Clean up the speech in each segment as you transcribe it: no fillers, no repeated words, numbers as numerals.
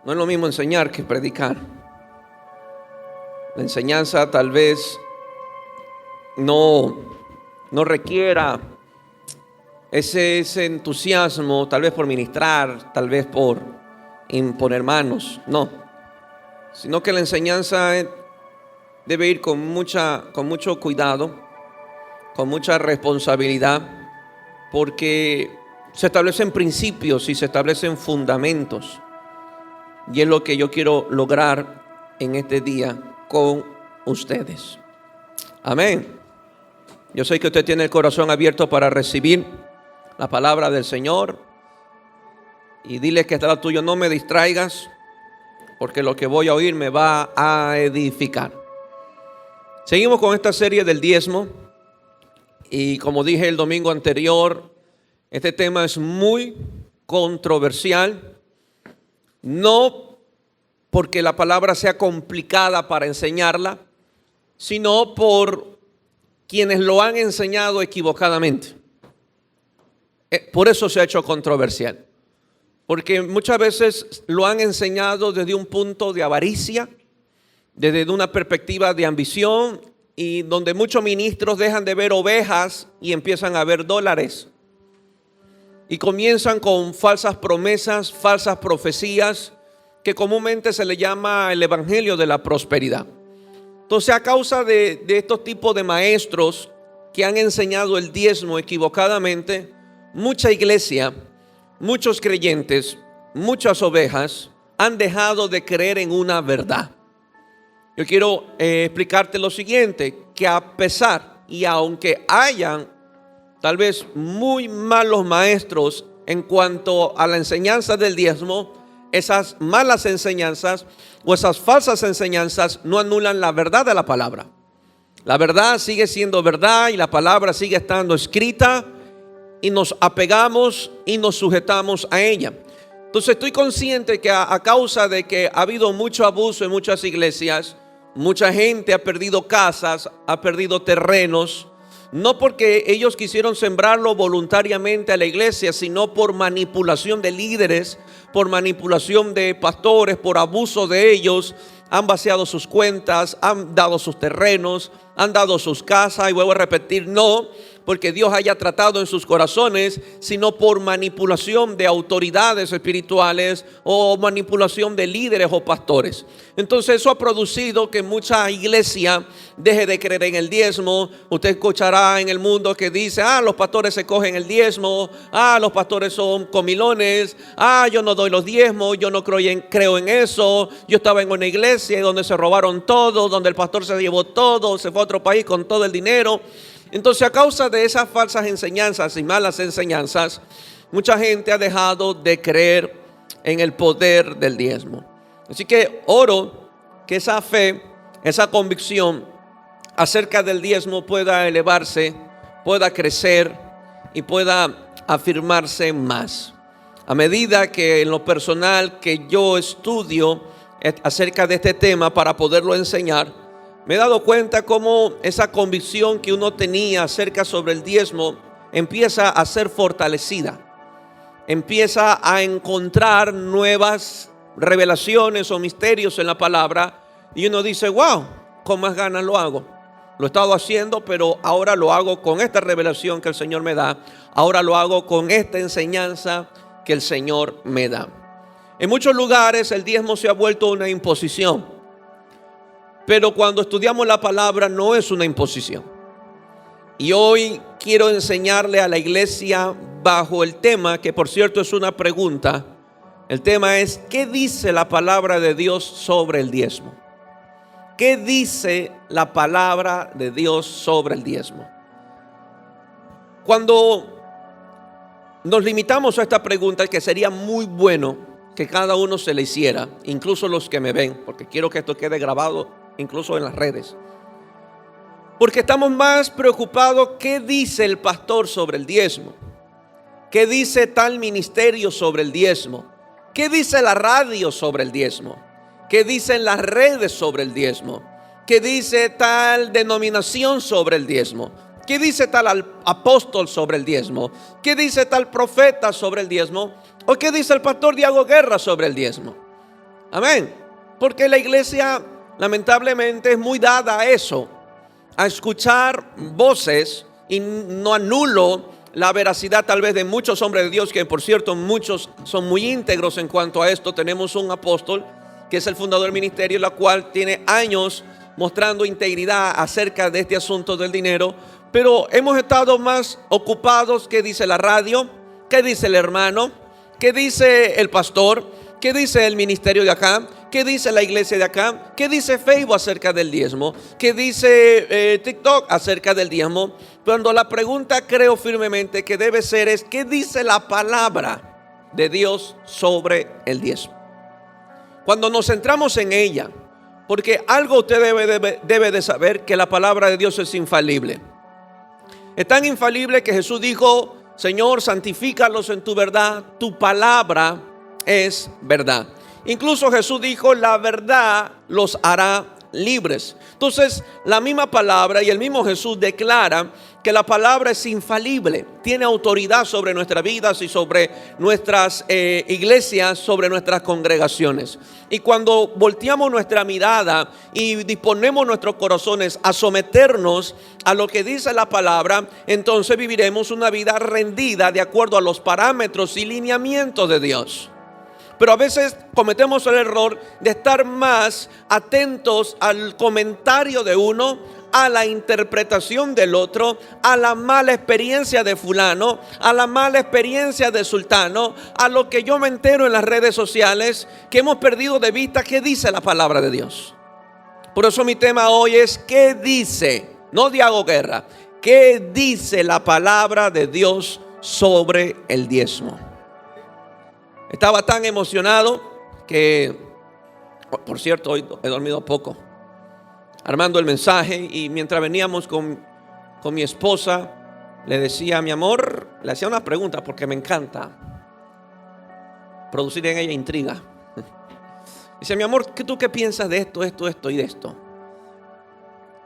No es lo mismo enseñar que predicar. La enseñanza tal vez no requiera ese entusiasmo, tal vez por ministrar, tal vez por imponer manos, no, sino que la enseñanza debe ir con mucho cuidado, con mucha responsabilidad, porque se establecen principios y se establecen fundamentos, y es lo que yo quiero lograr en este día con ustedes. Amén. Yo sé que usted tiene el corazón abierto para recibir la palabra del Señor, y dile que está lo tuyo: no me distraigas, porque lo que voy a oír me va a edificar. Seguimos con esta serie del diezmo, y como dije el domingo anterior, este tema es muy controversial, no porque la palabra sea complicada para enseñarla, sino por quienes lo han enseñado equivocadamente. Por eso se ha hecho controversial, porque muchas veces lo han enseñado desde un punto de avaricia, desde una perspectiva de ambición, y donde muchos ministros dejan de ver ovejas y empiezan a ver dólares, y comienzan con falsas promesas, falsas profecías, que comúnmente se le llama el evangelio de la prosperidad. Entonces, a causa de estos tipos de maestros que han enseñado el diezmo equivocadamente, mucha iglesia, muchos creyentes, muchas ovejas han dejado de creer en una verdad. Yo quiero explicarte lo siguiente: que a pesar y aunque hayan tal vez muy malos maestros en cuanto a la enseñanza del diezmo, esas malas enseñanzas o esas falsas enseñanzas no anulan la verdad de la palabra. La verdad sigue siendo verdad y la palabra sigue estando escrita, y nos apegamos y nos sujetamos a ella. Entonces estoy consciente que a causa de que ha habido mucho abuso en muchas iglesias, mucha gente ha perdido casas, ha perdido terrenos, no porque ellos quisieron sembrarlo voluntariamente a la iglesia, sino por manipulación de líderes, por manipulación de pastores, por abuso de ellos. Han vaciado sus cuentas, han dado sus terrenos, han dado sus casas, y vuelvo a repetir, no porque Dios haya tratado en sus corazones, sino por manipulación de autoridades espirituales o manipulación de líderes o pastores. Entonces eso ha producido que mucha iglesia deje de creer en el diezmo. Usted escuchará en el mundo que dice: los pastores se cogen el diezmo, los pastores son comilones, yo no doy los diezmos, yo no creo en eso, yo estaba en una iglesia donde se robaron todo, donde el pastor se llevó todo, se fue a otro país con todo el dinero. Entonces, a causa de esas falsas enseñanzas y malas enseñanzas, mucha gente ha dejado de creer en el poder del diezmo. Así que oro que esa fe, esa convicción acerca del diezmo pueda elevarse, pueda crecer y pueda afirmarse más. A medida que en lo personal que yo estudio acerca de este tema para poderlo enseñar, me he dado cuenta cómo esa convicción que uno tenía acerca sobre el diezmo empieza a ser fortalecida, empieza a encontrar nuevas revelaciones o misterios en la palabra, y uno dice: wow, con más ganas lo hago. Lo he estado haciendo, pero ahora lo hago con esta revelación que el Señor me da, ahora lo hago con esta enseñanza que el Señor me da. En muchos lugares el diezmo se ha vuelto una imposición, pero cuando estudiamos la palabra no es una imposición. Y hoy quiero enseñarle a la iglesia bajo el tema, que por cierto es una pregunta. El tema es: ¿qué dice la palabra de Dios sobre el diezmo? ¿Qué dice la palabra de Dios sobre el diezmo? Cuando nos limitamos a esta pregunta, que sería muy bueno que cada uno se le hiciera, incluso los que me ven, porque quiero que esto quede grabado incluso en las redes, porque estamos más preocupados qué dice el pastor sobre el diezmo, qué dice tal ministerio sobre el diezmo, qué dice la radio sobre el diezmo, qué dicen las redes sobre el diezmo, qué dice tal denominación sobre el diezmo, qué dice tal apóstol sobre el diezmo, qué dice tal profeta sobre el diezmo, o qué dice el pastor Diego Guerra sobre el diezmo. Amén. Porque la iglesia lamentablemente es muy dada a eso, a escuchar voces, y no anulo la veracidad tal vez de muchos hombres de Dios, que por cierto muchos son muy íntegros en cuanto a esto. Tenemos un apóstol que es el fundador del ministerio, la cual tiene años mostrando integridad acerca de este asunto del dinero, pero hemos estado más ocupados. ¿Qué dice la radio? ¿Qué dice el hermano? ¿Qué dice el pastor? ¿Qué dice el ministerio de acá? ¿Qué dice la iglesia de acá? ¿Qué dice Facebook acerca del diezmo? ¿Qué dice TikTok acerca del diezmo? Cuando la pregunta, creo firmemente que debe ser, es ¿qué dice la palabra de Dios sobre el diezmo? Cuando nos centramos en ella, porque algo usted debe de saber, que la palabra de Dios es infalible. Es tan infalible que Jesús dijo: Señor, santifícalos en tu verdad, tu palabra es verdad. Incluso Jesús dijo: la verdad los hará libres. Entonces, la misma palabra y el mismo Jesús declara que la palabra es infalible, tiene autoridad sobre nuestras vidas y sobre nuestras iglesias, sobre nuestras congregaciones. Y cuando volteamos nuestra mirada y disponemos nuestros corazones a someternos a lo que dice la palabra, entonces viviremos una vida rendida de acuerdo a los parámetros y lineamientos de Dios. Pero a veces cometemos el error de estar más atentos al comentario de uno, a la interpretación del otro, a la mala experiencia de fulano, a la mala experiencia de sultano, a lo que yo me entero en las redes sociales, que hemos perdido de vista qué dice la palabra de Dios. Por eso mi tema hoy es ¿qué dice? No Diego Guerra. ¿Qué dice la palabra de Dios sobre el diezmo? Estaba tan emocionado que, por cierto, hoy he dormido poco, armando el mensaje, y mientras veníamos con mi esposa, le decía: mi amor, le hacía una pregunta porque me encanta producir en ella intriga. Dice: mi amor, ¿tú qué piensas de esto y de esto?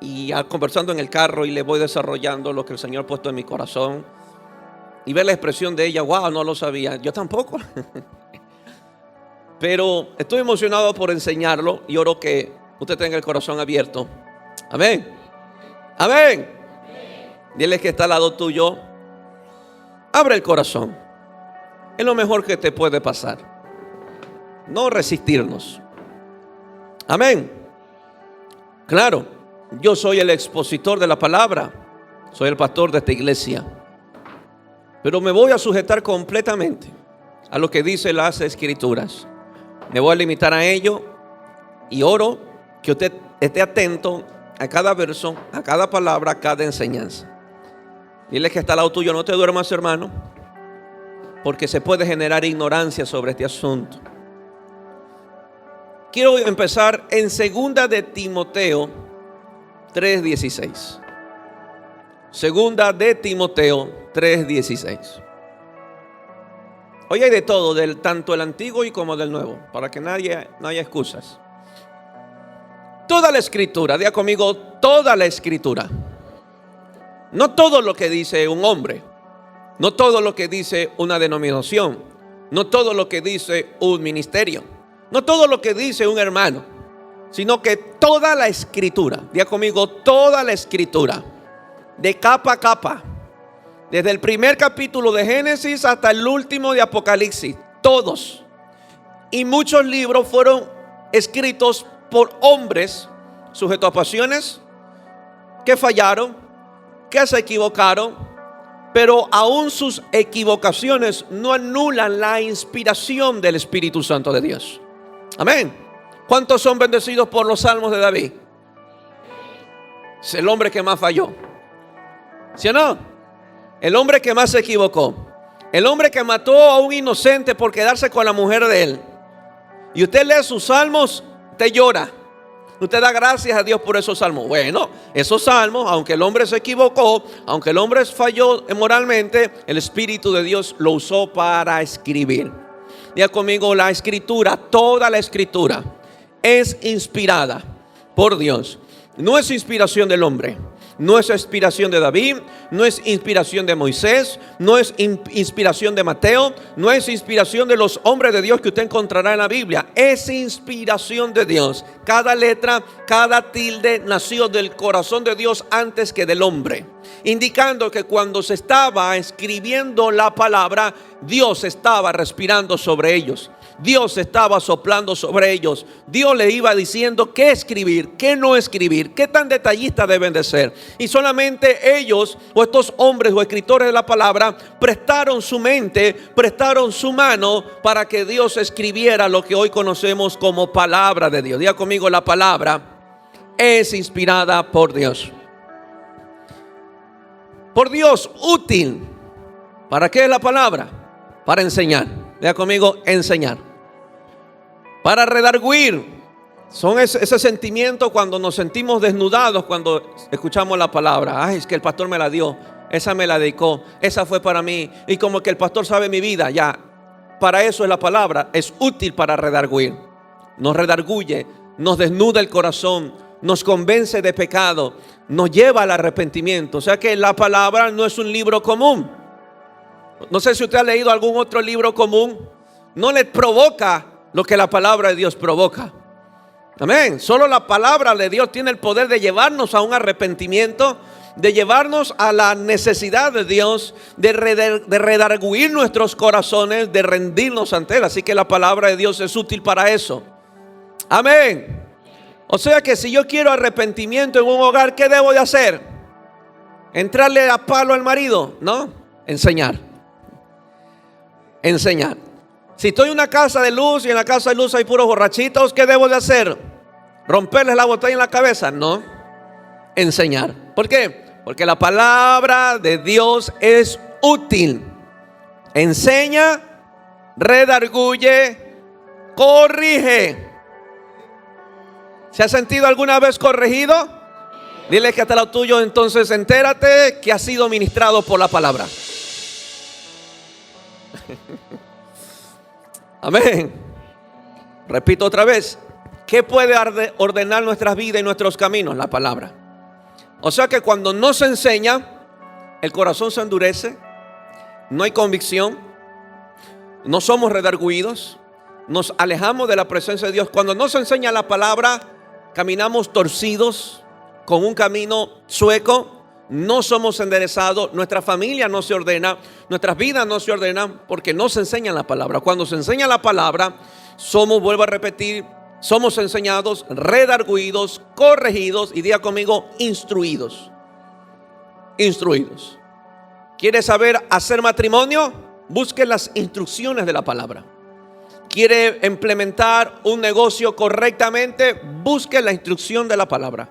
Y conversando en el carro, y le voy desarrollando lo que el Señor ha puesto en mi corazón, y ver la expresión de ella: wow, no lo sabía. Yo tampoco. Pero estoy emocionado por enseñarlo y oro que usted tenga el corazón abierto. Amén. Amén. Dile que está al lado tuyo: abre el corazón. Es lo mejor que te puede pasar. No resistirnos. Amén. Claro, yo soy el expositor de la palabra, soy el pastor de esta iglesia, pero me voy a sujetar completamente a lo que dicen las escrituras. Me voy a limitar a ello, y oro que usted esté atento a cada verso, a cada palabra, a cada enseñanza. Dile que está al lado tuyo: no te duermas, hermano, porque se puede generar ignorancia sobre este asunto. Quiero empezar en 2 de Timoteo 3:16. 2 de Timoteo 3:16. Hoy hay de todo, tanto el antiguo y como del nuevo, para que no haya excusas. Toda la escritura, diga conmigo: toda la escritura. No todo lo que dice un hombre, no todo lo que dice una denominación, no todo lo que dice un ministerio, no todo lo que dice un hermano, sino que toda la escritura, diga conmigo: toda la escritura, de capa a capa, desde el primer capítulo de Génesis hasta el último de Apocalipsis, todos. Y muchos libros fueron escritos por hombres sujetos a pasiones, que fallaron, que se equivocaron, pero aún sus equivocaciones no anulan la inspiración del Espíritu Santo de Dios. Amén. ¿Cuántos son bendecidos por los salmos de David? Es el hombre que más falló, ¿sí o no? El hombre que más se equivocó, el hombre que mató a un inocente por quedarse con la mujer de él. Y usted lee sus salmos, usted llora, usted da gracias a Dios por esos salmos. Bueno, esos salmos, aunque el hombre se equivocó, aunque el hombre falló moralmente, el Espíritu de Dios lo usó para escribir. Diga conmigo: la escritura, toda la escritura es inspirada por Dios. No es inspiración del hombre. No es inspiración de David, no es inspiración de Moisés, no es inspiración de Mateo, no es inspiración de los hombres de Dios que usted encontrará en la Biblia. Es inspiración de Dios. Cada letra, cada tilde nació del corazón de Dios antes que del hombre, indicando que cuando se estaba escribiendo la palabra, Dios estaba respirando sobre ellos. Dios estaba soplando sobre ellos. Dios le iba diciendo qué escribir, qué no escribir, qué tan detallistas deben de ser. Y solamente ellos, o estos hombres o escritores de la palabra, prestaron su mente, prestaron su mano para que Dios escribiera lo que hoy conocemos como palabra de Dios. Diga conmigo, la palabra es inspirada por Dios. Por Dios, útil. ¿Para qué es la palabra? Para enseñar. Diga conmigo, enseñar. Para redarguir. Son ese sentimiento cuando nos sentimos desnudados cuando escuchamos la palabra. Ay, es que el pastor me la dio, esa me la dedicó, esa fue para mí. Y como que el pastor sabe mi vida, ya. Para eso es la palabra, es útil para redarguir. Nos redarguye, nos desnuda el corazón, nos convence de pecado, nos lleva al arrepentimiento. O sea que la palabra no es un libro común. No sé si usted ha leído algún otro libro común. No le provoca lo que la palabra de Dios provoca. Amén. Solo la palabra de Dios tiene el poder de llevarnos a un arrepentimiento, de llevarnos a la necesidad de Dios, de redarguir nuestros corazones, de rendirnos ante Él. Así que la palabra de Dios es útil para eso. Amén. O sea que si yo quiero arrepentimiento en un hogar, ¿qué debo de hacer? ¿Entrarle a palo al marido? No, enseñar. Enseñar. Si estoy en una casa de luz y en la casa de luz hay puros borrachitos, ¿qué debo de hacer? ¿Romperles la botella en la cabeza? No, enseñar. ¿Por qué? Porque la palabra de Dios es útil. Enseña, redarguye, corrige. ¿Se ha sentido alguna vez corregido? Dile que hasta lo tuyo, entonces entérate que has sido ministrado por la palabra. Amén. Repito otra vez. ¿Qué puede ordenar nuestras vidas y nuestros caminos? La palabra. O sea que cuando no se enseña, el corazón se endurece, no hay convicción, no somos redarguidos, nos alejamos de la presencia de Dios. Cuando no se enseña la palabra, caminamos torcidos, con un camino sueco, no somos enderezados, nuestra familia no se ordena, nuestras vidas no se ordenan porque no se enseña la palabra. Cuando se enseña la palabra, somos, vuelvo a repetir, somos enseñados, redarguidos, corregidos y diga conmigo, instruidos. Instruidos. ¿Quiere saber hacer matrimonio? Busque las instrucciones de la palabra. ¿Quiere implementar un negocio correctamente? Busque la instrucción de la palabra.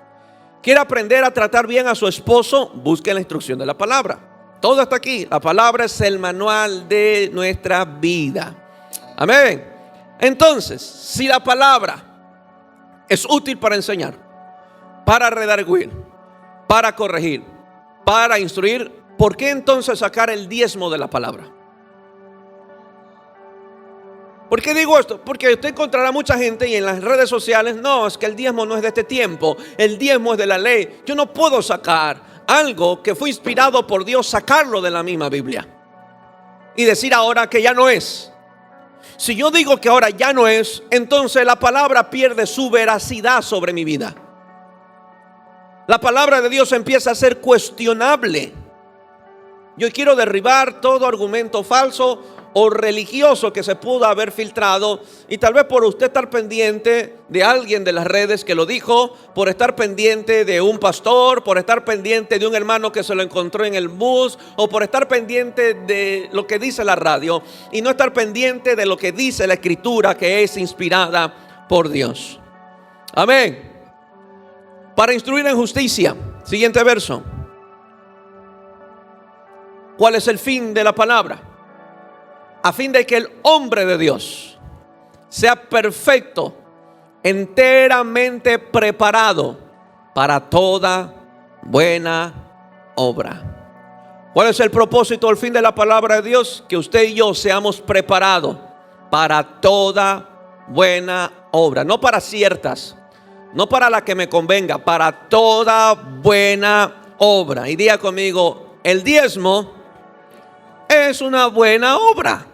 ¿Quiere aprender a tratar bien a su esposo? Busque la instrucción de la palabra. Todo está aquí. La palabra es el manual de nuestra vida. Amén. Entonces, si la palabra es útil para enseñar, para redarguir, para corregir, para instruir, ¿por qué entonces sacar el diezmo de la palabra? ¿Por qué digo esto? Porque usted encontrará mucha gente y en las redes sociales, no, es que el diezmo no es de este tiempo, el diezmo es de la ley. Yo no puedo sacar algo que fue inspirado por Dios, sacarlo de la misma Biblia y decir ahora que ya no es. Si yo digo que ahora ya no es, entonces la palabra pierde su veracidad sobre mi vida. La palabra de Dios empieza a ser cuestionable. Yo quiero derribar todo argumento falso o religioso que se pudo haber filtrado, y tal vez por usted estar pendiente de alguien de las redes que lo dijo, por estar pendiente de un pastor, por estar pendiente de un hermano que se lo encontró en el bus, o por estar pendiente de lo que dice la radio y no estar pendiente de lo que dice la escritura, que es inspirada por Dios. Amén. Para instruir en justicia. Siguiente verso. ¿Cuál es el fin de la palabra? A fin de que el hombre de Dios sea perfecto, enteramente preparado para toda buena obra. ¿Cuál es el propósito, el fin de la palabra de Dios? Que usted y yo seamos preparados para toda buena obra. No para ciertas, no para la que me convenga, para toda buena obra. Y diga conmigo, el diezmo es una buena obra.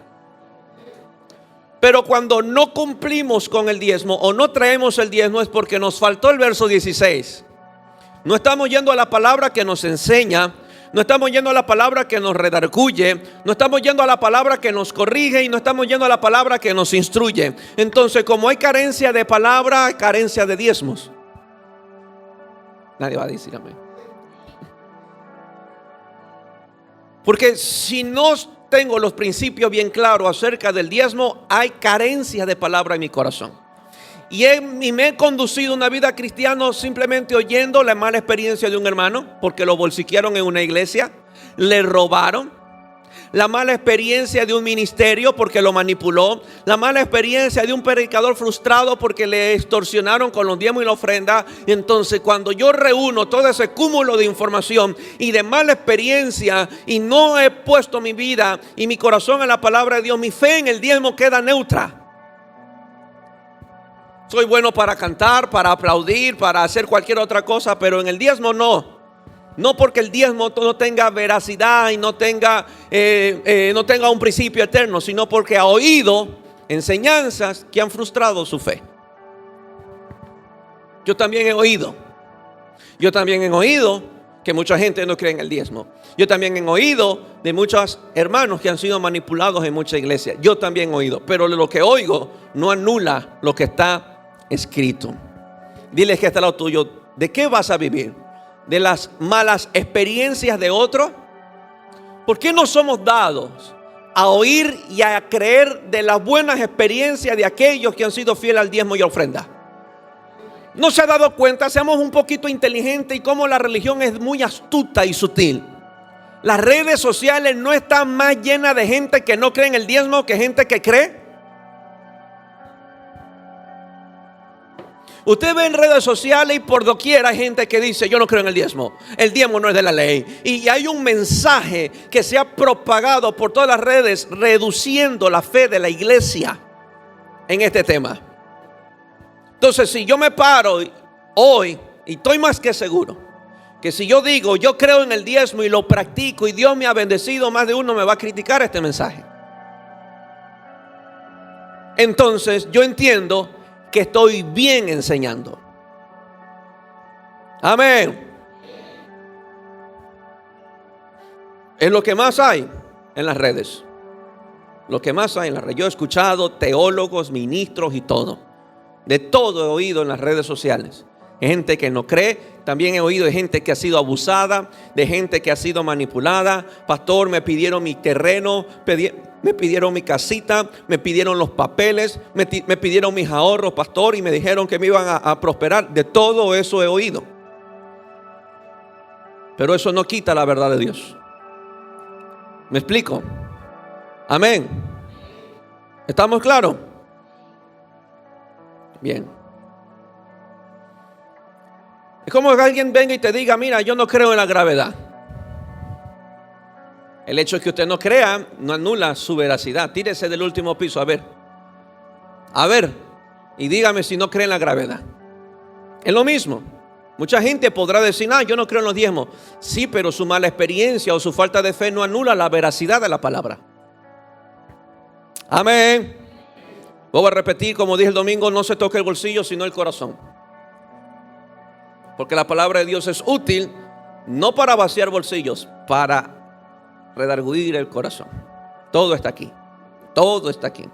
Pero cuando no cumplimos con el diezmo o no traemos el diezmo es porque nos faltó el verso 16. No estamos yendo a la palabra que nos enseña, no estamos yendo a la palabra que nos redarguye, no estamos yendo a la palabra que nos corrige y no estamos yendo a la palabra que nos instruye. Entonces, como hay carencia de palabra, hay carencia de diezmos. Nadie va a decir amén. Porque si no tengo los principios bien claros acerca del diezmo, hay carencia de palabra en mi corazón. Y me he conducido una vida cristiana simplemente oyendo la mala experiencia de un hermano, porque lo bolsiquearon en una iglesia, le robaron. La mala experiencia de un ministerio porque lo manipuló. La mala experiencia de un predicador frustrado porque le extorsionaron con los diezmos y la ofrenda. Y entonces cuando yo reúno todo ese cúmulo de información y de mala experiencia y no he puesto mi vida y mi corazón en la palabra de Dios, mi fe en el diezmo queda neutra. Soy bueno para cantar, para aplaudir, para hacer cualquier otra cosa, pero en el diezmo no. No porque el diezmo no tenga veracidad y no tenga un principio eterno, sino porque ha oído enseñanzas que han frustrado su fe. Yo también he oído que mucha gente no cree en el diezmo. Yo también he oído de muchos hermanos que han sido manipulados en muchas iglesias. Yo también he oído, pero lo que oigo no anula lo que está escrito. Dile que está al lado tuyo, ¿de qué vas a vivir? ¿De las malas experiencias de otros? ¿Por qué no somos dados a oír y a creer de las buenas experiencias de aquellos que han sido fieles al diezmo y ofrenda? ¿No se ha dado cuenta? Seamos un poquito inteligentes y cómo la religión es muy astuta y sutil. Las redes sociales no están más llenas de gente que no cree en el diezmo que gente que cree. Usted ve en redes sociales y por doquier hay gente que dice: yo no creo en el diezmo no es de la ley. Y hay un mensaje que se ha propagado por todas las redes reduciendo la fe de la iglesia en este tema. Entonces, si yo me paro hoy, y estoy más que seguro que si yo digo yo creo en el diezmo y lo practico y Dios me ha bendecido, más de uno me va a criticar este mensaje. Entonces yo entiendo que estoy bien enseñando. Amén. Es lo que más hay en las redes. Lo que más hay en las redes. Yo he escuchado teólogos, ministros y todo. De todo he oído en las redes sociales. Hay gente que no cree. También he oído de gente que ha sido abusada, de gente que ha sido manipulada. Pastor, me pidieron mi terreno, me pidieron mi casita, me pidieron los papeles, me pidieron mis ahorros, pastor, y me dijeron que me iban a prosperar. De todo eso he oído. Pero eso no quita la verdad de Dios. ¿Me explico? Amén. ¿Estamos claros? Bien. Es como que alguien venga y te diga: mira, yo no creo en la gravedad. El hecho de que usted no crea no anula su veracidad. Tírese del último piso, a ver, y dígame si no cree en la gravedad. Es lo mismo. Mucha gente podrá decir: yo no creo en los diezmos. Sí, pero su mala experiencia o su falta de fe no anula la veracidad de la palabra. Amén. Voy a repetir, como dije el domingo: no se toque el bolsillo sino el corazón. Porque la palabra de Dios es útil no para vaciar bolsillos, para redarguir el corazón. Todo está aquí. Todo está aquí.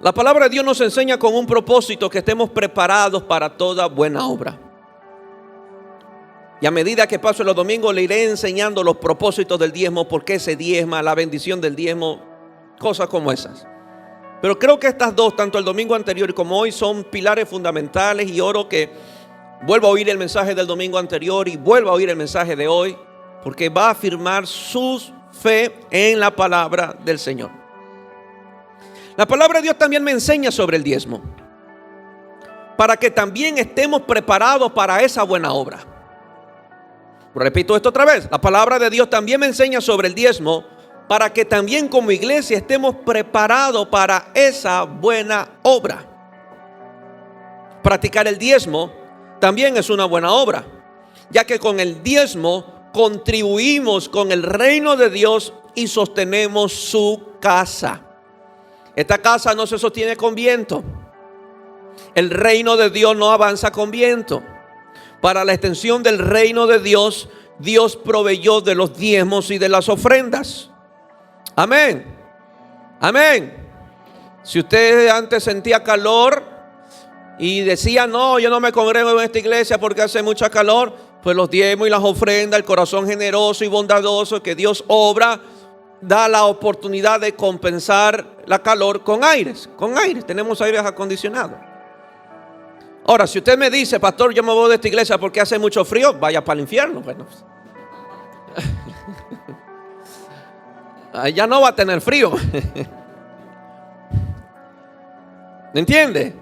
La palabra de Dios nos enseña con un propósito: que estemos preparados para toda buena obra. Y a medida que paso los domingos le iré enseñando los propósitos del diezmo, por qué se diezma, la bendición del diezmo, cosas como esas. Pero creo que estas dos, tanto el domingo anterior como hoy, son pilares fundamentales, y oro que vuelva a oír el mensaje del domingo anterior y vuelva a oír el mensaje de hoy, porque va a afirmar su fe en la palabra del Señor. La palabra de Dios también me enseña sobre el diezmo, para que también estemos preparados para esa buena obra. Repito esto otra vez: la palabra de Dios también me enseña sobre el diezmo, para que también como iglesia estemos preparados para esa buena obra. Practicar el diezmo también es una buena obra. ya que con el diezmo contribuimos con el reino de Dios y sostenemos su casa. Esta casa no se sostiene con viento. El reino de Dios no avanza con viento. Para la extensión del reino de Dios, Dios proveyó de los diezmos y de las ofrendas. Amén. Amén. Si usted antes sentía calor y decía, no, yo no me congrego en esta iglesia porque hace mucha calor, pues los diezmos y las ofrendas, el corazón generoso y bondadoso que Dios obra, da la oportunidad de compensar la calor con aires. Con aires, tenemos aires acondicionados. Ahora, si usted me dice, pastor, yo me voy de esta iglesia porque hace mucho frío, vaya para el infierno. Bueno, allá no va a tener frío. ¿Me entiende?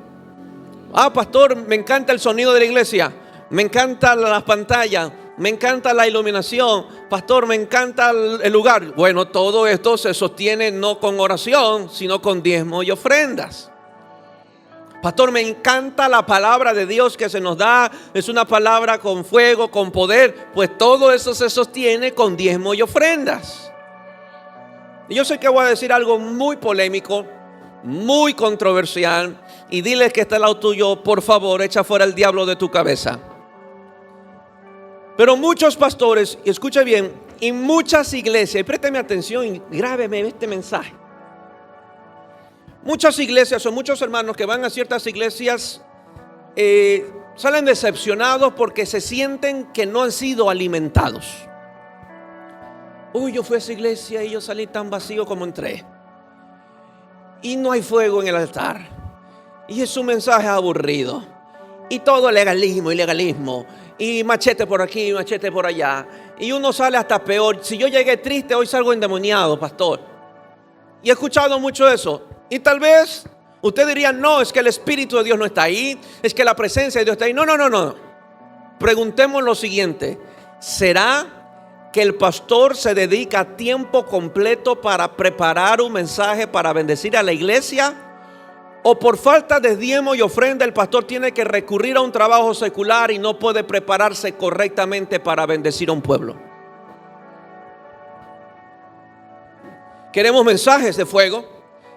Ah, pastor, me encanta el sonido de la iglesia, me encanta las pantallas, me encanta la iluminación, pastor, me encanta el lugar. Bueno, todo esto se sostiene no con oración, sino con diezmos y ofrendas. Pastor, me encanta la palabra de Dios que se nos da, es una palabra con fuego, con poder. Pues todo eso se sostiene con diezmos y ofrendas. Y yo sé que voy a decir algo muy polémico, muy controversial, y diles que está al lado tuyo, por favor, echa fuera el diablo de tu cabeza. Pero muchos pastores, y escuche bien, y muchas iglesias, y présteme atención y grábeme este mensaje. Muchas iglesias o muchos hermanos que van a ciertas iglesias salen decepcionados porque se sienten que no han sido alimentados. Uy, yo fui a esa iglesia y yo salí tan vacío como entré. Y no hay fuego en el altar. Y es un mensaje aburrido. Y todo legalismo y legalismo. Y machete por aquí, machete por allá. Y uno sale hasta peor. Si yo llegué triste, hoy salgo endemoniado, pastor. Y he escuchado mucho eso. Y tal vez usted diría, no, es que el Espíritu de Dios no está ahí. Es que la presencia de Dios está ahí. No. Preguntemos lo siguiente. ¿Será que el pastor se dedica a tiempo completo para preparar un mensaje para bendecir a la iglesia? ¿O por falta de diezmo y ofrenda el pastor tiene que recurrir a un trabajo secular y no puede prepararse correctamente para bendecir a un pueblo? Queremos mensajes de fuego,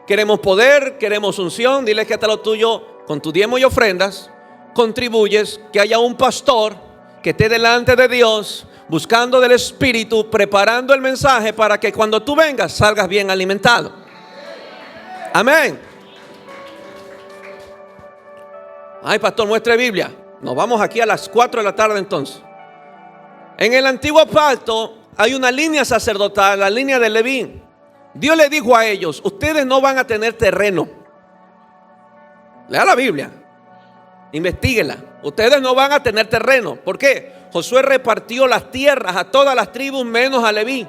queremos poder, queremos unción. Dile que hasta lo tuyo, con tu diezmo y ofrendas, contribuyes que haya un pastor que esté delante de Dios, buscando del Espíritu, preparando el mensaje para que cuando tú vengas salgas bien alimentado. Amén. Ay, pastor, muestre Biblia. Nos vamos aquí a las 4 de la tarde entonces. En el antiguo pacto hay una línea sacerdotal, la línea de Leví. Dios le dijo a ellos, ustedes no van a tener terreno. Lea la Biblia, investíguela. Ustedes no van a tener terreno. ¿Por qué? Josué repartió las tierras a todas las tribus menos a Leví.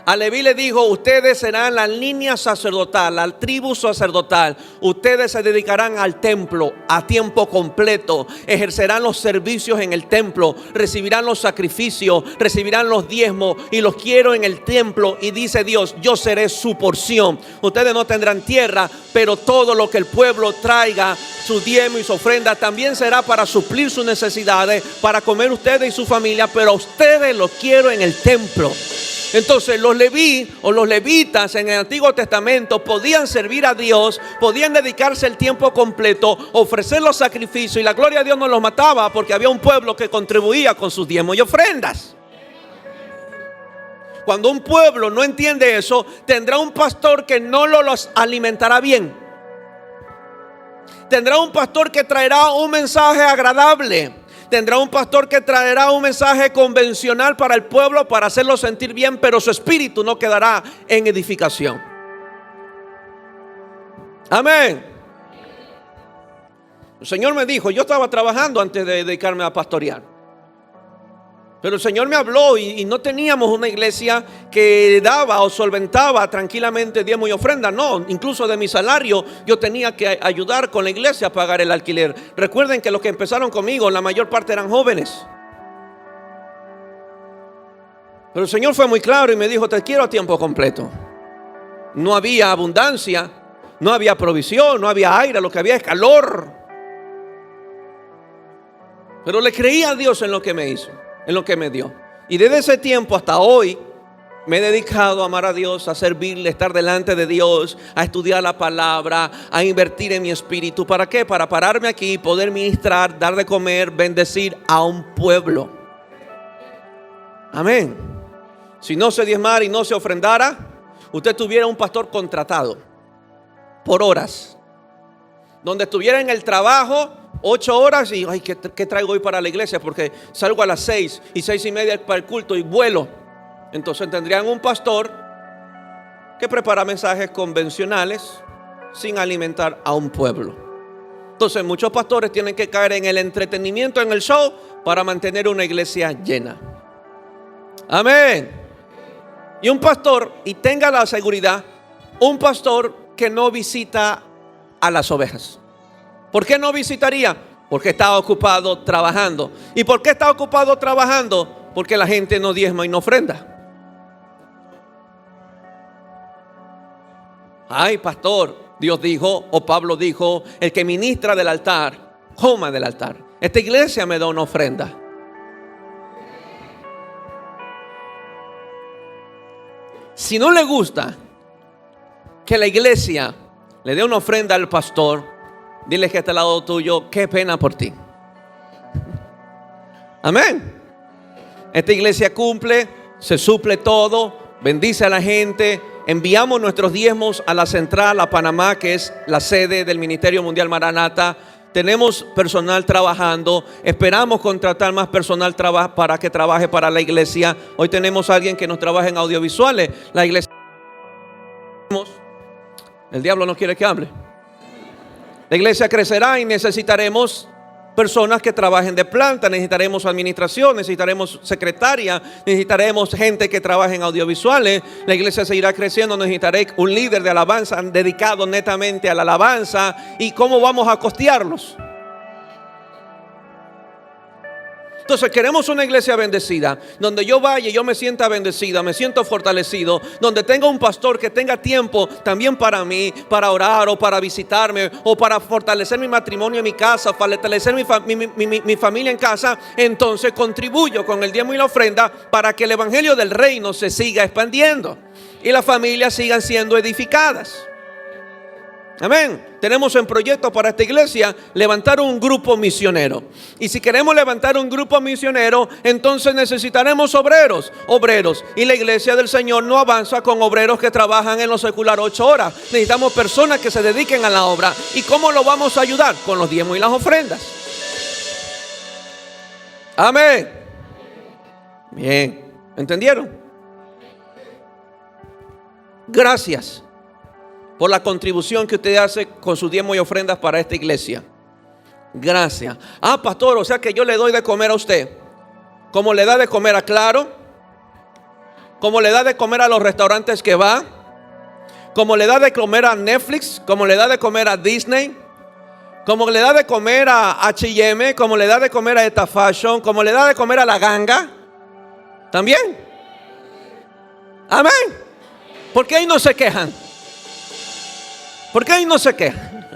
A Leví le dijo, ustedes serán la línea sacerdotal, la tribu sacerdotal. Ustedes se dedicarán al templo a tiempo completo, ejercerán los servicios en el templo, recibirán los sacrificios, recibirán los diezmos y los quiero en el templo. Y dice Dios, yo seré su porción. Ustedes no tendrán tierra, pero todo lo que el pueblo traiga, su diezmo y su ofrenda, también será para suplir sus necesidades, para comer ustedes y su familia, pero a ustedes los quiero en el templo. Entonces los leví o los levitas en el Antiguo Testamento podían servir a Dios, podían dedicarse el tiempo completo, ofrecer los sacrificios, y la gloria de Dios no los mataba porque había un pueblo que contribuía con sus diezmos y ofrendas. Cuando un pueblo no entiende eso, tendrá un pastor que no los alimentará bien. Tendrá un pastor que traerá un mensaje agradable. Tendrá un pastor que traerá un mensaje convencional para el pueblo, para hacerlo sentir bien, pero su espíritu no quedará en edificación. Amén. El Señor me dijo, yo estaba trabajando antes de dedicarme a pastorear, pero el Señor me habló y no teníamos una iglesia que daba o solventaba tranquilamente diezmo y ofrenda. No, incluso de mi salario yo tenía que ayudar con la iglesia a pagar el alquiler. Recuerden que los que empezaron conmigo, la mayor parte eran jóvenes. Pero el Señor fue muy claro y me dijo, te quiero a tiempo completo. No había abundancia, no había provisión, no había aire, lo que había es calor. Pero le creí a Dios en lo que me hizo, en lo que me dio. Y desde ese tiempo hasta hoy me he dedicado a amar a Dios, a servirle, a estar delante de Dios, a estudiar la palabra, a invertir en mi espíritu. ¿Para qué? Para pararme aquí, poder ministrar, dar de comer, bendecir a un pueblo. Amén. Si no se diezmara y no se ofrendara, usted tuviera un pastor contratado por horas, donde estuviera en el trabajo 8 horas y ay, ¿qué traigo hoy para la iglesia? Porque salgo a las 6 y 6:30 para el culto y vuelo. Entonces tendrían un pastor que prepara mensajes convencionales sin alimentar a un pueblo. Entonces muchos pastores tienen que caer en el entretenimiento, en el show, para mantener una iglesia llena. Amén. Y un pastor, y tenga la seguridad, un pastor que no visita a las ovejas. ¿Por qué no visitaría? Porque está ocupado trabajando. ¿Y por qué está ocupado trabajando? Porque la gente no diezma y no ofrenda. Ay, pastor, Dios dijo, o Pablo dijo, el que ministra del altar, coma del altar. Esta iglesia me da una ofrenda. Si no le gusta que la iglesia le dé una ofrenda al pastor, dile que está al lado tuyo, qué pena por ti. Amén. Esta iglesia cumple, se suple todo, bendice a la gente. Enviamos nuestros diezmos a la central, a Panamá, que es la sede del Ministerio Mundial Maranata. Tenemos personal trabajando. Esperamos contratar más personal para que trabaje para la iglesia. Hoy tenemos a alguien que nos trabaja en audiovisuales. La iglesia, el diablo no quiere que hable. La iglesia crecerá y necesitaremos personas que trabajen de planta, necesitaremos administración, necesitaremos secretaria, necesitaremos gente que trabaje en audiovisuales. La iglesia seguirá creciendo, necesitaré un líder de alabanza dedicado netamente a la alabanza. ¿Y cómo vamos a costearlos? Entonces queremos una iglesia bendecida, donde yo vaya y yo me sienta bendecida, me siento fortalecido, donde tenga un pastor que tenga tiempo también para mí, para orar o para visitarme o para fortalecer mi matrimonio en mi casa, fortalecer mi familia en casa. Entonces contribuyo con el diezmo y la ofrenda para que el evangelio del reino se siga expandiendo y las familias sigan siendo edificadas. Amén. Tenemos en proyecto para esta iglesia levantar un grupo misionero. Y si queremos levantar un grupo misionero, entonces necesitaremos obreros. Y la iglesia del Señor no avanza con obreros que trabajan en lo secular 8 horas. Necesitamos personas que se dediquen a la obra. ¿Y cómo lo vamos a ayudar? Con los diezmos y las ofrendas. Amén. Bien. ¿Entendieron? Gracias por la contribución que usted hace con sus diezmos y ofrendas para esta iglesia. Gracias. Ah, pastor, o sea que yo le doy de comer a usted, como le da de comer a Claro, como le da de comer a los restaurantes que va, como le da de comer a Netflix, como le da de comer a Disney, como le da de comer a H&M, como le da de comer a Eta Fashion, como le da de comer a La Ganga. ¿También? Amén. ¿Por qué ahí no se quejan? ¿Por qué ahí no se quejan?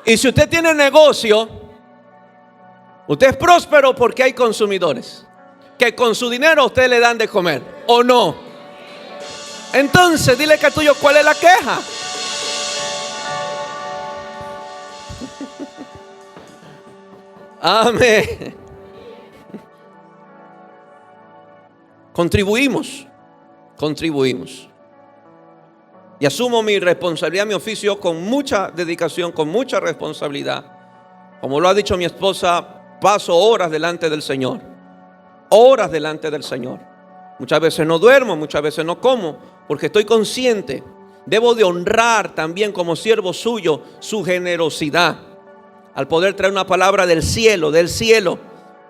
Y si usted tiene negocio, usted es próspero porque hay consumidores que con su dinero a usted le dan de comer, ¿o no? Entonces dile que tuyo, ¿cuál es la queja? Amén. Contribuimos. Y asumo mi responsabilidad, mi oficio con mucha dedicación, con mucha responsabilidad. Como lo ha dicho mi esposa, paso horas delante del Señor. Horas delante del Señor. Muchas veces no duermo, muchas veces no como, porque estoy consciente. Debo de honrar también como siervo suyo su generosidad. Al poder traer una palabra del cielo,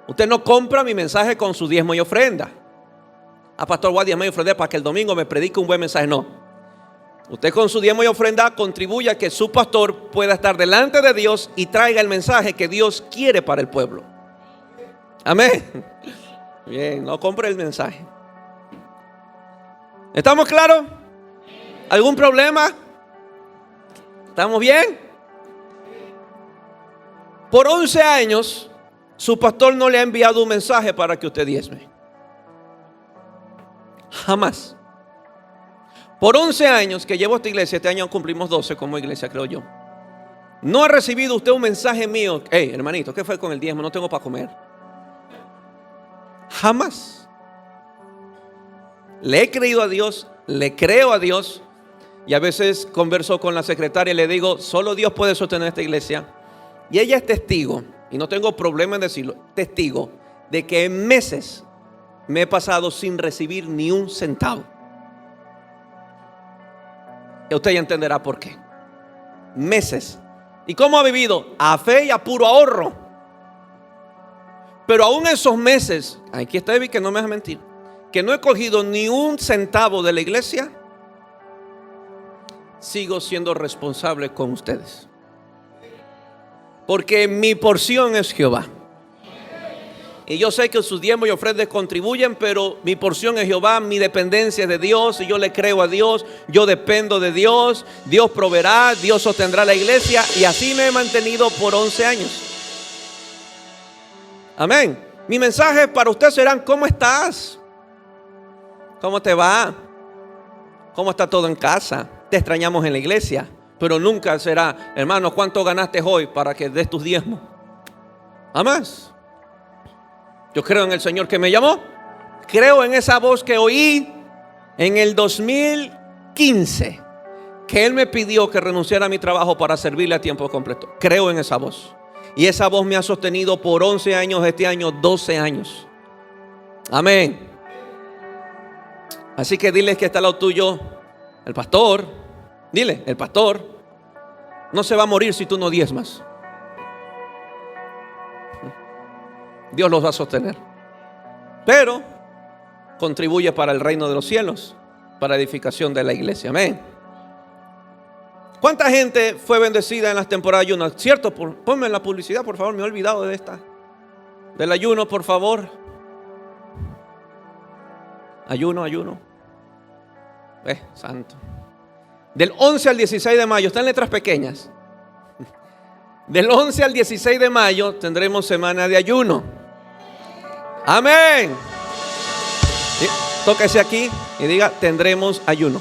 Usted no compra mi mensaje con su diezmo y ofrenda. Pastor, voy a diezmar y ofrendar para que el domingo me predique un buen mensaje. No. Usted con su diezmo y ofrenda contribuye a que su pastor pueda estar delante de Dios y traiga el mensaje que Dios quiere para el pueblo. Amén. Bien, no compre el mensaje. ¿Estamos claros? ¿Algún problema? ¿Estamos bien? Por 11 años, su pastor no le ha enviado un mensaje para que usted diezme. Jamás. Por 11 años que llevo esta iglesia, este año cumplimos 12 como iglesia, creo yo. No ha recibido usted un mensaje mío. Hey, hermanito, ¿qué fue con el diezmo? No tengo para comer. Jamás. Le he creído a Dios, le creo a Dios. Y a veces converso con la secretaria y le digo, solo Dios puede sostener esta iglesia. Y ella es testigo, y no tengo problema en decirlo, testigo de que en meses me he pasado sin recibir ni un centavo. Y usted ya entenderá por qué. Meses. ¿Y cómo ha vivido? A fe y a puro ahorro. Pero aún esos meses, aquí está David que no me deja mentir, que no he cogido ni un centavo de la iglesia, sigo siendo responsable con ustedes. Porque mi porción es Jehová. Y yo sé que sus diezmos y ofrendas contribuyen, pero mi porción es Jehová, mi dependencia es de Dios. Y yo le creo a Dios, yo dependo de Dios. Dios proveerá, Dios sostendrá la iglesia. Y así me he mantenido por 11 años. Amén. Mi mensaje para usted serán: ¿cómo estás? ¿Cómo te va? ¿Cómo está todo en casa? Te extrañamos en la iglesia. Pero nunca será, hermano, ¿cuánto ganaste hoy para que des tus diezmos? Jamás. Yo creo en el Señor que me llamó. Creo en esa voz que oí en el 2015, que Él me pidió que renunciara a mi trabajo para servirle a tiempo completo. Creo en esa voz. Y esa voz me ha sostenido por 11 años, este año 12 años. Amén. Así que diles que está al lado tuyo, el pastor. Dile, el pastor no se va a morir si tú no diezmas. Dios los va a sostener, pero contribuye para el reino de los cielos, para la edificación de la iglesia. Amén. ¿Cuánta gente fue bendecida en las temporadas de ayuno? ¿Cierto? Ponme en la publicidad, por favor. Me he olvidado de esta. Del ayuno, por favor. Ayuno. Santo. Del 11 al 16 de mayo, están letras pequeñas. Del 11 al 16 de mayo tendremos semana de ayuno. Amén. Sí, tóquese aquí y diga: tendremos ayuno.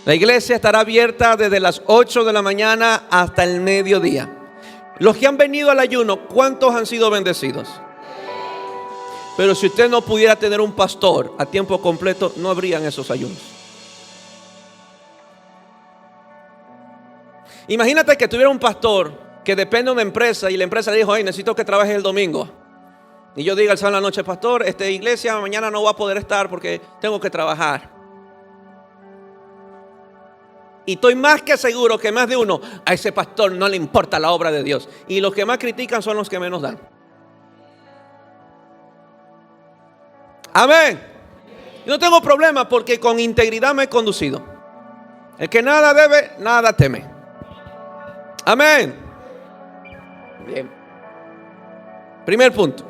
La iglesia estará abierta desde las 8 de la mañana hasta el mediodía. Los que han venido al ayuno, ¿cuántos han sido bendecidos? Pero si usted no pudiera tener un pastor a tiempo completo, no habrían esos ayunos. Imagínate que tuviera un pastor que depende de una empresa y la empresa le dijo: hey, necesito que trabajes el domingo. Y yo diga el sábado en la noche: pastor, iglesia mañana no va a poder estar porque tengo que trabajar. Y estoy más que seguro que más de uno, a ese pastor no le importa la obra de Dios. Y los que más critican son los que menos dan. Amén. Yo no tengo problema porque con integridad me he conducido. El que nada debe, nada teme. Amén. Bien. Primer punto.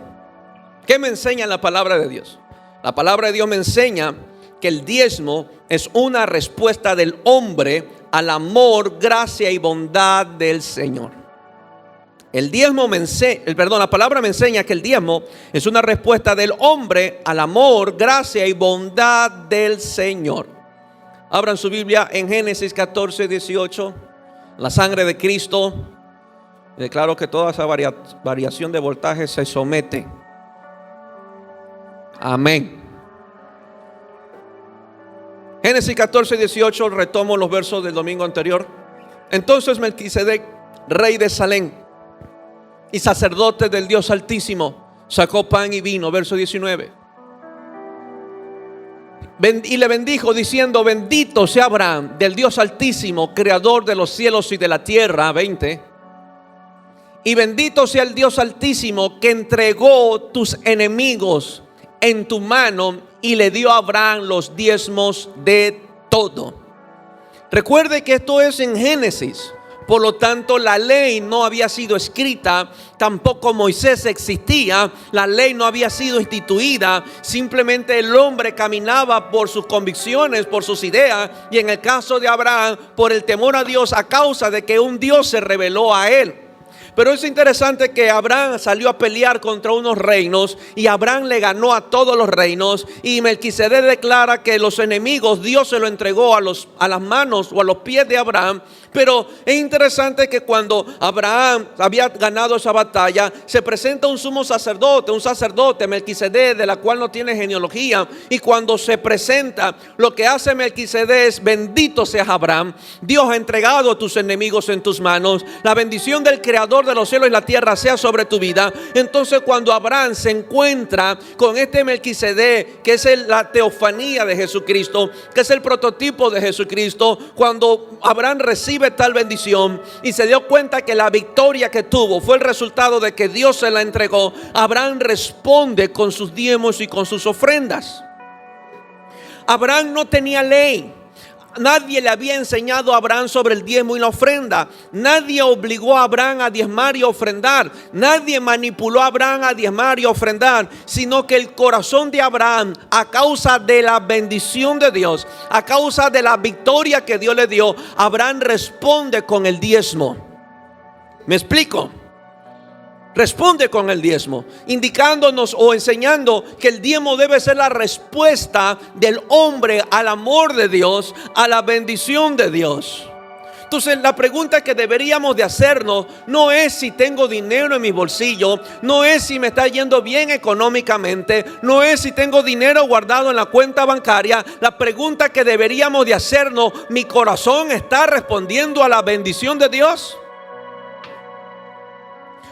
¿Qué me enseña la palabra de Dios? La palabra de Dios me enseña que el diezmo es una respuesta del hombre al amor, gracia y bondad del Señor. La palabra me enseña que el diezmo es una respuesta del hombre al amor, gracia y bondad del Señor. Abran su Biblia en Génesis 14, 18. La sangre de Cristo. Declaro que toda esa variación de voltaje se somete. Amén. Génesis 14, 18. Retomo los versos del domingo anterior. Entonces Melquisedec, rey de Salem y sacerdote del Dios Altísimo, sacó pan y vino. Verso 19. Y le bendijo diciendo: bendito sea Abraham del Dios Altísimo, creador de los cielos y de la tierra. 20. Y bendito sea el Dios Altísimo que entregó tus enemigos en tu mano y le dio a Abraham los diezmos de todo. Recuerde que esto es en Génesis, Por lo tanto, la ley no había sido escrita, tampoco Moisés existía, la ley no había sido instituida, simplemente el hombre caminaba por sus convicciones, por sus ideas, y en el caso de Abraham, por el temor a Dios a causa de que un Dios se reveló a él. Pero es interesante que Abraham salió a pelear contra unos reinos y Abraham le ganó a todos los reinos, y Melquisedec declara que los enemigos Dios se lo entregó a las manos o a los pies de Abraham. Pero es interesante que cuando Abraham había ganado esa batalla, se presenta un sumo sacerdote, un sacerdote, Melquisedec, de la cual no tiene genealogía. Y cuando se presenta, lo que hace Melquisedec es: bendito seas Abraham, Dios ha entregado a tus enemigos en tus manos, la bendición del Creador de los cielos y la tierra sea sobre tu vida. Entonces, cuando Abraham se encuentra con este Melquisedec, que es la teofanía de Jesucristo, que es el prototipo de Jesucristo, cuando Abraham recibe tal bendición y se dio cuenta que la victoria que tuvo fue el resultado de que Dios se la entregó, Abraham responde con sus diezmos y con sus ofrendas. Abraham no tenía ley. Nadie le había enseñado a Abraham sobre el diezmo y la ofrenda. Nadie obligó a Abraham a diezmar y ofrendar. Nadie manipuló a Abraham a diezmar y ofrendar, sino que el corazón de Abraham, a causa de la bendición de Dios, a causa de la victoria que Dios le dio, Abraham responde con el diezmo. ¿Me explico? Responde con el diezmo, indicándonos o enseñando que el diezmo debe ser la respuesta del hombre al amor de Dios, a la bendición de Dios. Entonces, la pregunta que deberíamos de hacernos no es si tengo dinero en mi bolsillo, no es si me está yendo bien económicamente, no es si tengo dinero guardado en la cuenta bancaria. La pregunta que deberíamos de hacernos: ¿mi corazón está respondiendo a la bendición de Dios?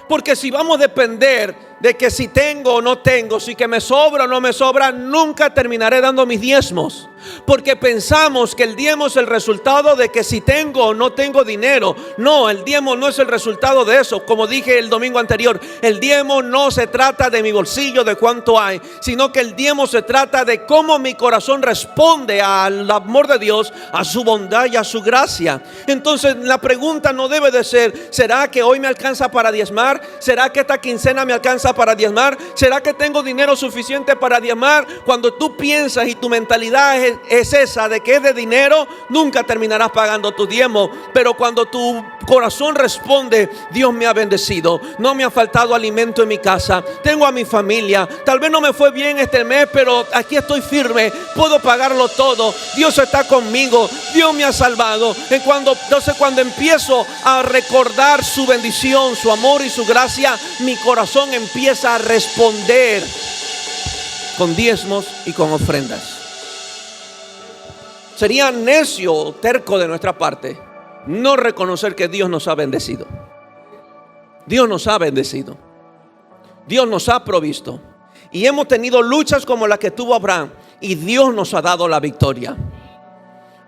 Porque si vamos a depender de que si tengo o no tengo, si que me sobra o no me sobra, nunca terminaré dando mis diezmos. Porque pensamos que el diezmo es el resultado de que si tengo o no tengo dinero. No, el diezmo no es el resultado de eso. Como dije el domingo anterior, el diezmo no se trata de mi bolsillo, de cuánto hay, sino que el diezmo se trata de cómo mi corazón responde al amor de Dios, a su bondad y a su gracia. Entonces, la pregunta no debe de ser: ¿será que hoy me alcanza para diezmar? ¿Será que esta quincena me alcanza para diezmar? ¿Será que tengo dinero suficiente para diezmar? Cuando tú piensas y tu mentalidad es esa de que es de dinero, nunca terminarás pagando tu diezmo. Pero cuando tu corazón responde: Dios me ha bendecido, no me ha faltado alimento en mi casa, tengo a mi familia, tal vez no me fue bien este mes, pero aquí estoy firme, puedo pagarlo todo, Dios está conmigo, Dios me ha salvado. Entonces cuando empiezo a recordar su bendición, su amor y su gracia, mi corazón empieza a responder con diezmos y con ofrendas. Sería necio o terco de nuestra parte no reconocer que Dios nos ha bendecido. Dios nos ha bendecido, Dios nos ha provisto, y hemos tenido luchas como la que tuvo Abraham, y Dios nos ha dado la victoria.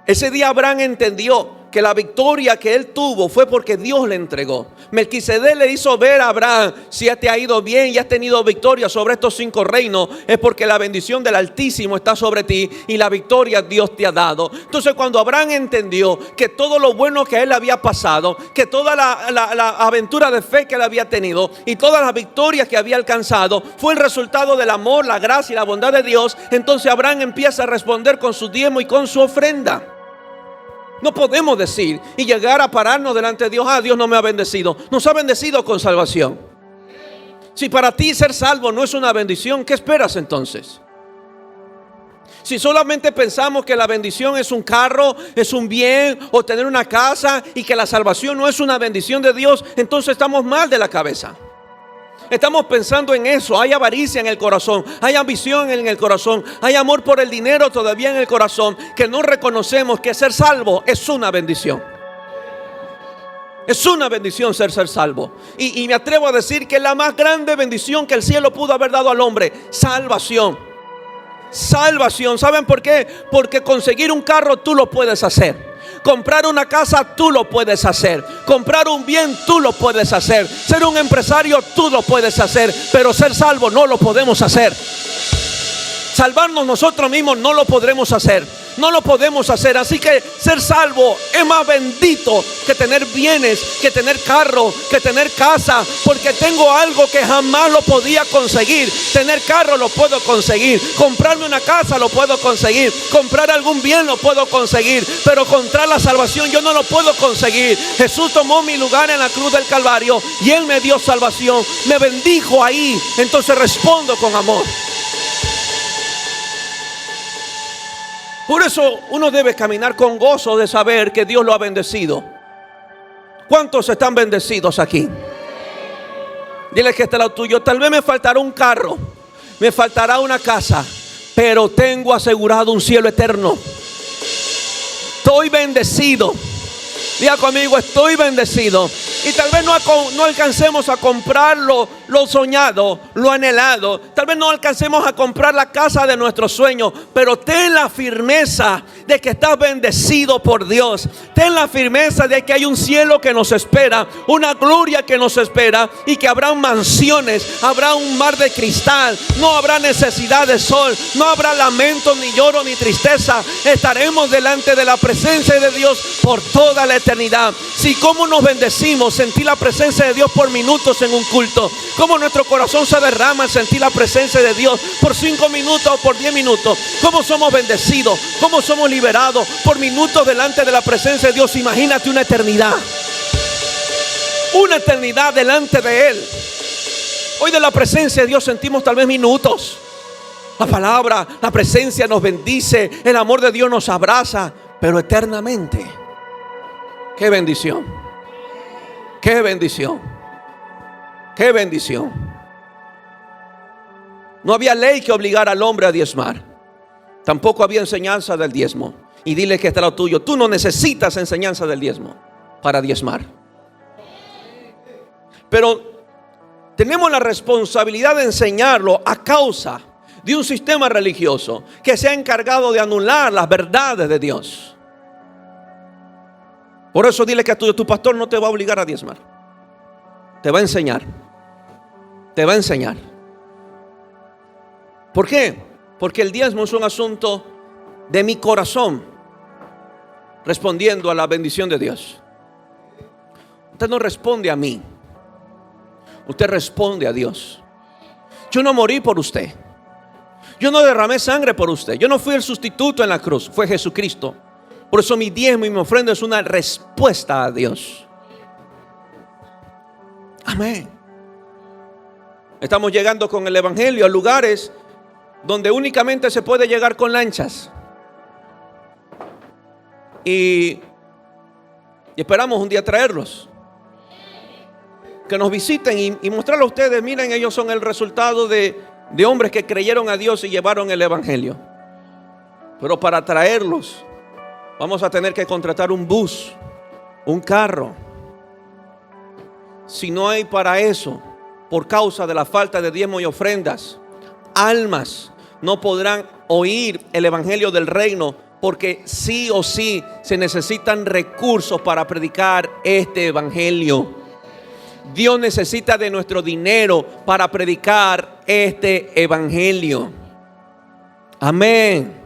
Ese día Abraham entendió que la victoria que él tuvo fue porque Dios le entregó. Melquisedec le hizo ver a Abraham: si te ha ido bien y has tenido victoria sobre estos 5 reinos, es porque la bendición del Altísimo está sobre ti y la victoria Dios te ha dado. Entonces, cuando Abraham entendió que todo lo bueno que a él había pasado, que toda la aventura de fe que él había tenido y todas las victorias que había alcanzado fue el resultado del amor, la gracia y la bondad de Dios, entonces Abraham empieza a responder con su diezmo y con su ofrenda. No podemos decir y llegar a pararnos delante de Dios: Dios no me ha bendecido. Nos ha bendecido con salvación. Si para ti ser salvo no es una bendición, ¿qué esperas entonces? Si solamente pensamos que la bendición es un carro, es un bien, o tener una casa, y que la salvación no es una bendición de Dios, entonces estamos mal de la cabeza. Estamos pensando en eso. Hay avaricia en el corazón, hay ambición en el corazón, hay amor por el dinero todavía en el corazón, que no reconocemos que ser salvo es una bendición. Es una bendición ser salvo. Y me atrevo a decir que es la más grande bendición que el cielo pudo haber dado al hombre: salvación. Salvación. ¿Saben por qué? Porque conseguir un carro tú lo puedes hacer. Comprar una casa tú lo puedes hacer. Comprar un bien tú lo puedes hacer. Ser un empresario tú lo puedes hacer. Pero ser salvo no lo podemos hacer. Salvarnos nosotros mismos no lo podremos hacer. No lo podemos hacer. Así que ser salvo es más bendito que tener bienes, que tener carro, que tener casa, porque tengo algo que jamás lo podía conseguir. Tener carro lo puedo conseguir, comprarme una casa lo puedo conseguir, comprar algún bien lo puedo conseguir, pero encontrar la salvación yo no lo puedo conseguir. Jesús tomó mi lugar en la cruz del Calvario y Él me dio salvación, me bendijo ahí. Entonces respondo con amor. Por eso uno debe caminar con gozo de saber que Dios lo ha bendecido. ¿Cuántos están bendecidos aquí? Dile que está al lado tuyo: tal vez me faltará un carro, me faltará una casa, pero tengo asegurado un cielo eterno. Estoy bendecido. Diga conmigo: estoy bendecido. Y tal vez no alcancemos a comprar lo soñado, lo anhelado. Tal vez no alcancemos a comprar la casa de nuestros sueños, pero ten la firmeza de que estás bendecido por Dios. Ten la firmeza de que hay un cielo que nos espera, una gloria que nos espera, y que habrá mansiones, habrá un mar de cristal, no habrá necesidad de sol, no habrá lamento, ni lloro, ni tristeza. Estaremos delante de la presencia de Dios por toda la eternidad. Si como nos bendecimos, sentir la presencia de Dios por minutos en un culto, como nuestro corazón se derrama al sentir la presencia de Dios por 5 minutos o por 10 minutos, cómo somos bendecidos, cómo somos liberados por minutos delante de la presencia de Dios. Imagínate una eternidad delante de Él. Hoy de la presencia de Dios sentimos tal vez minutos. La palabra, la presencia nos bendice, el amor de Dios nos abraza, pero eternamente. ¡Qué bendición! ¡Qué bendición! ¡Qué bendición! No había ley que obligara al hombre a diezmar. Tampoco había enseñanza del diezmo. Y dile que está lo tuyo: tú no necesitas enseñanza del diezmo para diezmar. Pero tenemos la responsabilidad de enseñarlo a causa de un sistema religioso que se ha encargado de anular las verdades de Dios. Por eso dile que a tu pastor no te va a obligar a diezmar. Te va a enseñar. Te va a enseñar. ¿Por qué? Porque el diezmo es un asunto de mi corazón, respondiendo a la bendición de Dios. Usted no responde a mí, usted responde a Dios. Yo no morí por usted, yo no derramé sangre por usted, yo no fui el sustituto en la cruz, fue Jesucristo. Por eso mi diezmo y mi ofrenda es una respuesta a Dios. Amén. Estamos llegando con el evangelio a lugares donde únicamente se puede llegar con lanchas. Y esperamos un día traerlos, que nos visiten y mostrarles a ustedes: miren, ellos son el resultado de hombres que creyeron a Dios y llevaron el evangelio. Pero para traerlos vamos a tener que contratar un bus, un carro. Si no hay para eso, por causa de la falta de diezmo y ofrendas, almas no podrán oír el evangelio del reino, porque sí o sí se necesitan recursos para predicar este evangelio. Dios necesita de nuestro dinero para predicar este evangelio. Amén.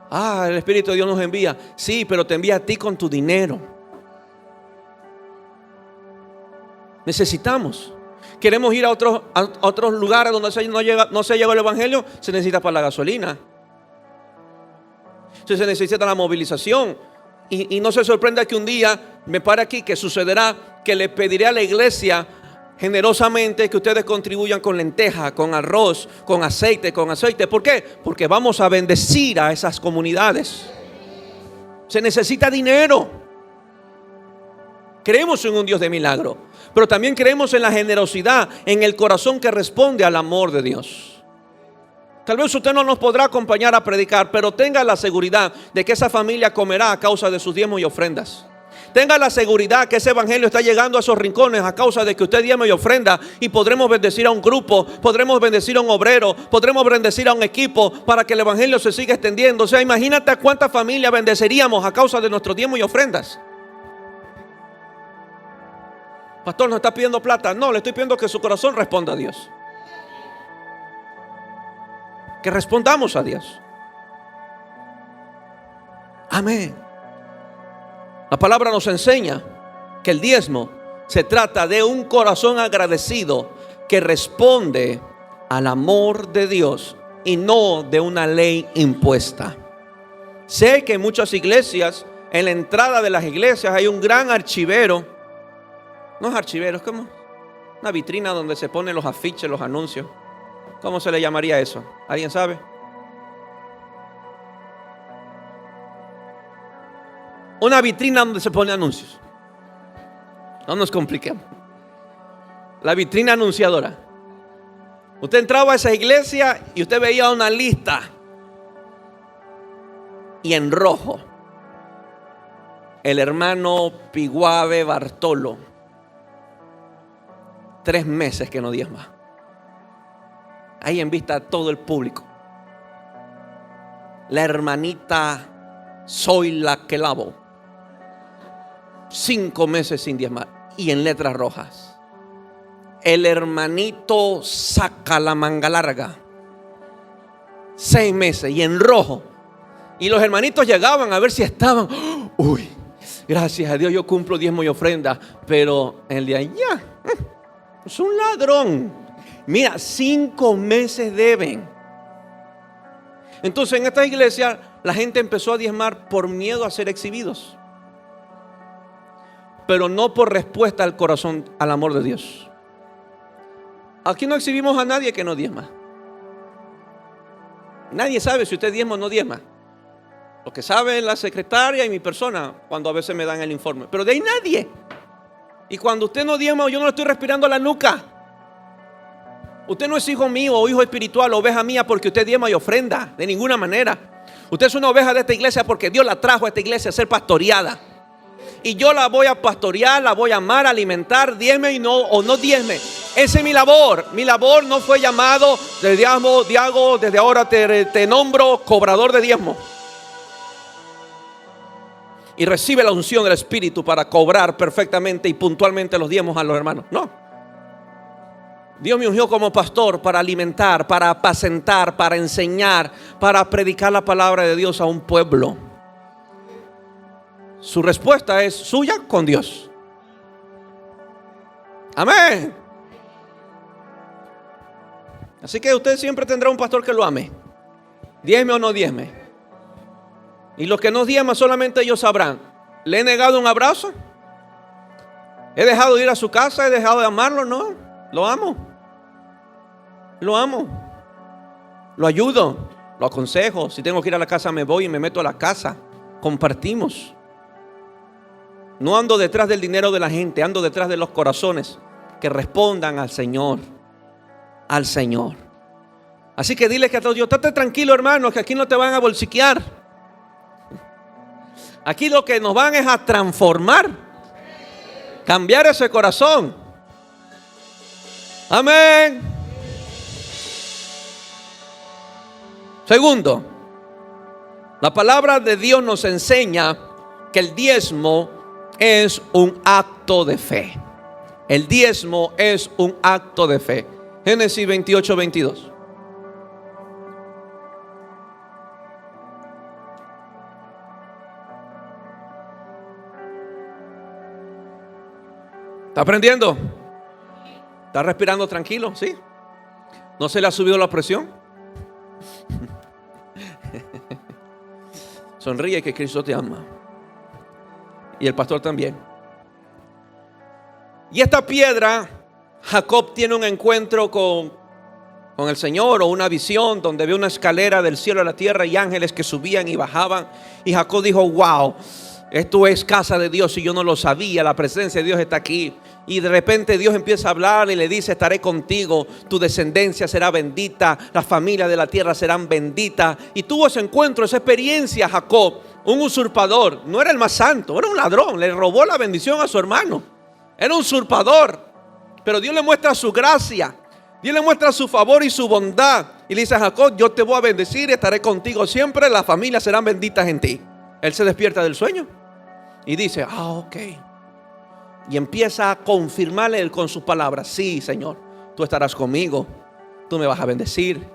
El Espíritu de Dios nos envía. Sí, pero te envía a ti con tu dinero. Necesitamos. Queremos ir a otros lugares donde no se llega el evangelio. Se necesita para la gasolina. Se necesita la movilización. Y no se sorprenda que un día me pare aquí, que sucederá que le pediré a la iglesia generosamente que ustedes contribuyan con lenteja, con arroz, con aceite. ¿Por qué? Porque vamos a bendecir a esas comunidades. Se necesita dinero. Creemos en un Dios de milagro, pero también creemos en la generosidad, en el corazón que responde al amor de Dios. Tal vez usted no nos podrá acompañar a predicar, pero tenga la seguridad de que esa familia comerá a causa de sus diezmos y ofrendas. Tenga la seguridad que ese evangelio está llegando a esos rincones a causa de que usted diezma y ofrenda, y podremos bendecir a un grupo, podremos bendecir a un obrero, podremos bendecir a un equipo para que el evangelio se siga extendiendo. O sea, imagínate a cuántas familias bendeceríamos a causa de nuestros diezmos y ofrendas. Pastor, ¿nos está pidiendo plata? No, le estoy pidiendo que su corazón responda a Dios. Que respondamos a Dios. Amén. La palabra nos enseña que el diezmo se trata de un corazón agradecido que responde al amor de Dios y no de una ley impuesta. Sé que en muchas iglesias, en la entrada de las iglesias hay un gran archivero. No es archivero, es como una vitrina donde se ponen los afiches, los anuncios. ¿Cómo se le llamaría eso? ¿Alguien sabe? Una vitrina donde se ponen anuncios. No nos compliquemos. La vitrina anunciadora. Usted entraba a esa iglesia y usted veía una lista. Y en rojo, el hermano Piguave Bartolo, 3 meses que no diezma. Ahí en vista a todo el público. La hermanita Zoila Quelabo, 5 meses sin diezmar y en letras rojas. El hermanito Saca la Manga Larga, 6 meses y en rojo. Y los hermanitos llegaban a ver si estaban. Uy, gracias a Dios yo cumplo diezmo y ofrenda. Pero el de allá es un ladrón. Mira, 5 meses deben. Entonces en esta iglesia la gente empezó a diezmar por miedo a ser exhibidos, pero no por respuesta al corazón, al amor de Dios. Aquí no exhibimos a nadie que no diezma. Nadie sabe si usted diezma o no diezma. Lo que sabe es la secretaria y mi persona cuando a veces me dan el informe. Pero de ahí nadie. Y cuando usted no diezma, yo no le estoy respirando la nuca. Usted no es hijo mío o hijo espiritual, oveja mía, porque usted diezma y ofrenda. De ninguna manera. Usted es una oveja de esta iglesia porque Dios la trajo a esta iglesia a ser pastoreada. Y yo la voy a pastorear, la voy a amar, alimentar, diezme y no, o no diezme. Esa es mi labor. Mi labor no fue llamado de diezmo, Diago, desde ahora te nombro cobrador de diezmo. Y recibe la unción del Espíritu para cobrar perfectamente y puntualmente los diezmos a los hermanos. No. Dios me ungió como pastor para alimentar, para apacentar, para enseñar, para predicar la palabra de Dios a un pueblo. Su respuesta es suya con Dios. Amén. Así que usted siempre tendrá un pastor que lo ame, diezme o no diezme. Y los que no diezman solamente ellos sabrán. ¿Le he negado un abrazo? ¿He dejado de ir a su casa? ¿He dejado de amarlo? No, lo amo. Lo amo. Lo ayudo, lo aconsejo. Si tengo que ir a la casa me voy y me meto a la casa. Compartimos. No ando detrás del dinero de la gente, ando detrás de los corazones que respondan al Señor. Al Señor. Así que dile que a todos, estate tranquilo, hermano, que aquí no te van a bolsiquear. Aquí lo que nos van es a transformar, cambiar ese corazón. Amén. Segundo, la palabra de Dios nos enseña que el diezmo es un acto de fe. El diezmo es un acto de fe. Génesis 28:22. ¿Está aprendiendo? ¿Está respirando tranquilo? ¿Sí? ¿No se le ha subido la presión? Sonríe que Cristo te ama. Y el pastor también. Y esta piedra, Jacob tiene un encuentro con el Señor, o una visión donde ve una escalera del cielo a la tierra y ángeles que subían y bajaban. Y Jacob dijo: wow, esto es casa de Dios y yo no lo sabía. La presencia de Dios está aquí. Y de repente Dios empieza a hablar y le dice: estaré contigo, tu descendencia será bendita, las familias de la tierra serán benditas. Y tuvo ese encuentro, esa experiencia Jacob, un usurpador. No era el más santo, era un ladrón, le robó la bendición a su hermano. Era un usurpador, pero Dios le muestra su gracia, Dios le muestra su favor y su bondad. Y le dice a Jacob: yo te voy a bendecir, estaré contigo siempre, las familias serán benditas en ti. Él se despierta del sueño y dice: ok. Y empieza a confirmarle él con sus palabras: sí, Señor, tú estarás conmigo, tú me vas a bendecir,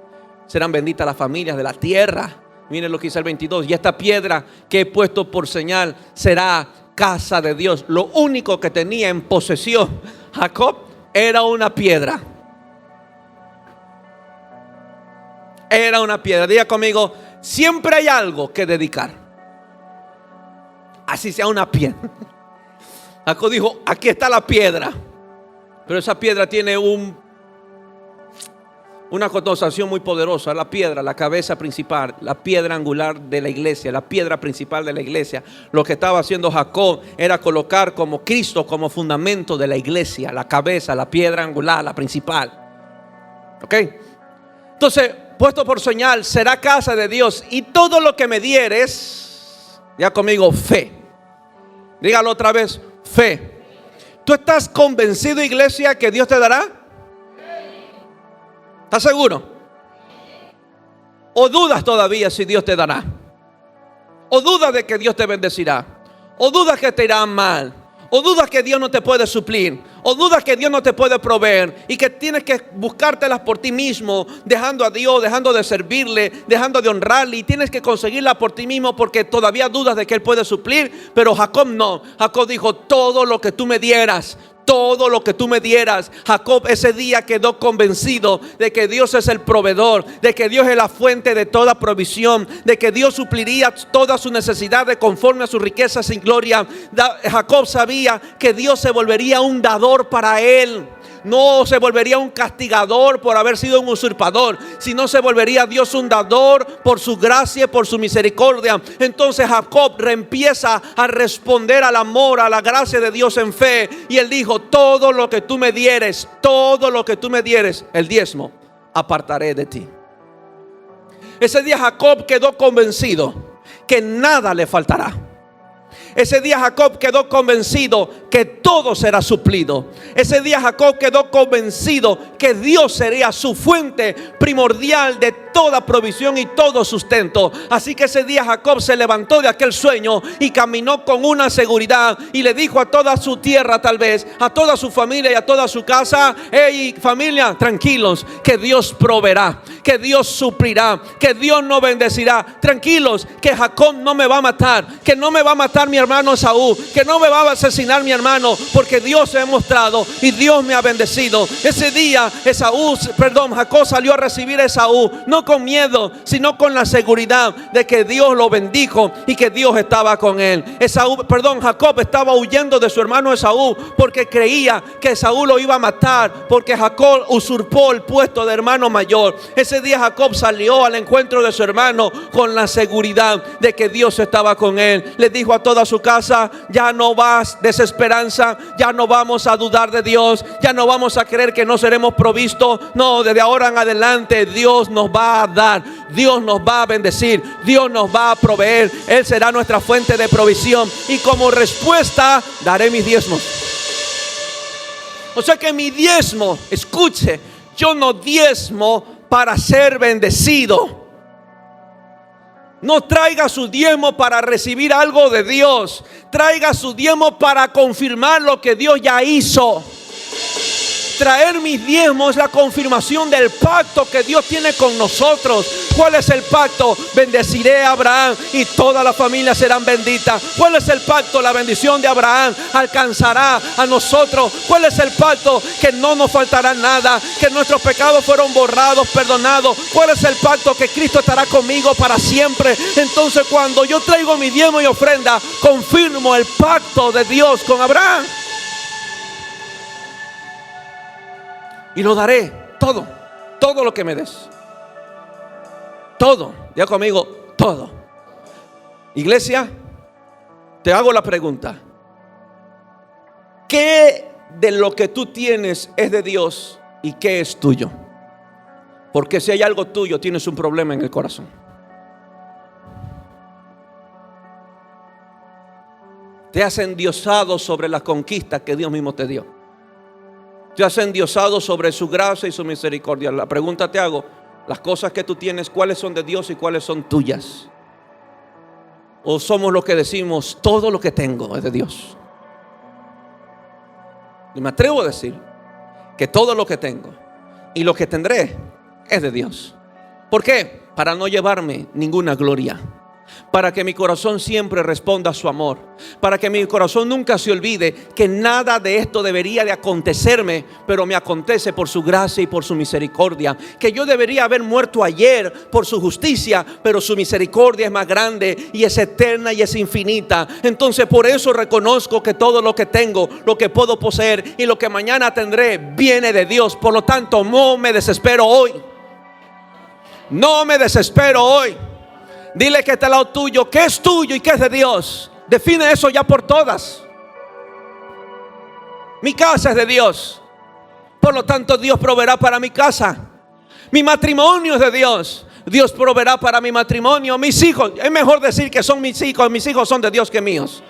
serán benditas las familias de la tierra, Miren lo que dice el 22. Y esta piedra que he puesto por señal será casa de Dios. Lo único que tenía en posesión Jacob era una piedra. Era una piedra. Diga conmigo, siempre hay algo que dedicar. Así sea una piedra. Jacob dijo, aquí está la piedra. Pero esa piedra tiene una connotación muy poderosa. La piedra, la cabeza principal, la piedra angular de la iglesia, la piedra principal de la iglesia. Lo que estaba haciendo Jacob era colocar como Cristo como fundamento de la iglesia, la cabeza, la piedra angular, la principal. ¿Ok? Entonces, puesto por señal, será casa de Dios. Y todo lo que me dieres, ya conmigo, fe. Dígalo otra vez, fe. ¿Tú estás convencido, iglesia, que Dios te dará? ¿Estás seguro? ¿O dudas todavía si Dios te dará? ¿O dudas de que Dios te bendecirá? ¿O dudas que te irá mal? ¿O dudas que Dios no te puede suplir? ¿O dudas que Dios no te puede proveer? Y que tienes que buscártelas por ti mismo, dejando a Dios, dejando de servirle, dejando de honrarle, y tienes que conseguirlas por ti mismo porque todavía dudas de que Él puede suplir. Pero Jacob no. Jacob dijo, todo lo que tú me dieras, todo lo que tú me dieras. Jacob ese día quedó convencido de que Dios es el proveedor, de que Dios es la fuente de toda provisión, de que Dios supliría todas sus necesidades conforme a sus riquezas sin gloria. Jacob sabía que Dios se volvería un dador para él. No se volvería un castigador por haber sido un usurpador, sino se volvería Dios un dador por su gracia y por su misericordia. Entonces Jacob reempieza a responder al amor, a la gracia de Dios en fe. Y él dijo, todo lo que tú me dieres, todo lo que tú me dieres, el diezmo, apartaré de ti. Ese día Jacob quedó convencido que nada le faltará. Ese día Jacob quedó convencido que todo será suplido. Ese día Jacob quedó convencido que Dios sería su fuente primordial de toda provisión y todo sustento. Así que ese día Jacob se levantó de aquel sueño y caminó con una seguridad y le dijo a toda su tierra, tal vez a toda su familia y a toda su casa: hey familia, tranquilos, que Dios proveerá, que Dios suplirá, que Dios nos bendecirá. Tranquilos, que Jacob no me va a matar, que no me va a matar mi hermano Esaú, que no me va a asesinar mi hermano, porque Dios se ha mostrado y Dios me ha bendecido. Ese día Jacob salió a recibir a Esaú, no con miedo, sino con la seguridad de que Dios lo bendijo y que Dios estaba con él. Jacob estaba huyendo de su hermano Esaú porque creía que Esaú lo iba a matar, porque Jacob usurpó el puesto de hermano mayor. Ese día Jacob salió al encuentro de su hermano con la seguridad de que Dios estaba con él. Le dijo a toda su casa: ya no vas desesperanza, ya no vamos a dudar de Dios, ya no vamos a creer que no seremos provistos. No, desde ahora en adelante Dios nos va a dar, Dios nos va a bendecir, Dios nos va a proveer. Él será nuestra fuente de provisión y como respuesta daré mis diezmos. O sea que mi diezmo, escuche, yo no diezmo para ser bendecido. No traiga su diezmo para recibir algo de Dios. Traiga su diezmo para confirmar lo que Dios ya hizo. Traer mis diezmos es la confirmación del pacto que Dios tiene con nosotros. ¿Cuál es el pacto? Bendeciré a Abraham y todas las familias serán benditas. ¿Cuál es el pacto? La bendición de Abraham alcanzará a nosotros. ¿Cuál es el pacto? Que no nos faltará nada, que nuestros pecados fueron borrados, perdonados. ¿Cuál es el pacto? Que Cristo estará conmigo para siempre. Entonces, cuando yo traigo mi diezmo y ofrenda, confirmo el pacto de Dios con Abraham. Y lo daré todo, todo lo que me des. Todo, ya conmigo, todo. Iglesia, te hago la pregunta: ¿qué de lo que tú tienes es de Dios y qué es tuyo? Porque si hay algo tuyo, tienes un problema en el corazón. Te has endiosado sobre las conquistas que Dios mismo te dio. Te has endiosado sobre su gracia y su misericordia. La pregunta te hago: las cosas que tú tienes, ¿cuáles son de Dios y cuáles son tuyas? ¿O somos los que decimos todo lo que tengo es de Dios? Y me atrevo a decir que todo lo que tengo y lo que tendré es de Dios. ¿Por qué? para no llevarme ninguna gloria, para que mi corazón siempre responda a su amor, para que mi corazón nunca se olvide que nada de esto debería de acontecerme, pero me acontece por su gracia y por su misericordia, que yo debería haber muerto ayer por su justicia, pero su misericordia es más grande y es eterna y es infinita. Entonces por eso reconozco que todo lo que tengo, lo que puedo poseer y lo que mañana tendré viene de Dios. Por lo tanto, no me desespero hoy. No me desespero hoy. Dile que está al lado tuyo, que es tuyo y que es de Dios. Define eso ya por todas. Mi casa es de Dios, por lo tanto Dios proveerá para mi casa. Mi matrimonio es de Dios, Dios proveerá para mi matrimonio. Mis hijos, es mejor decir que son mis hijos son de Dios que míos.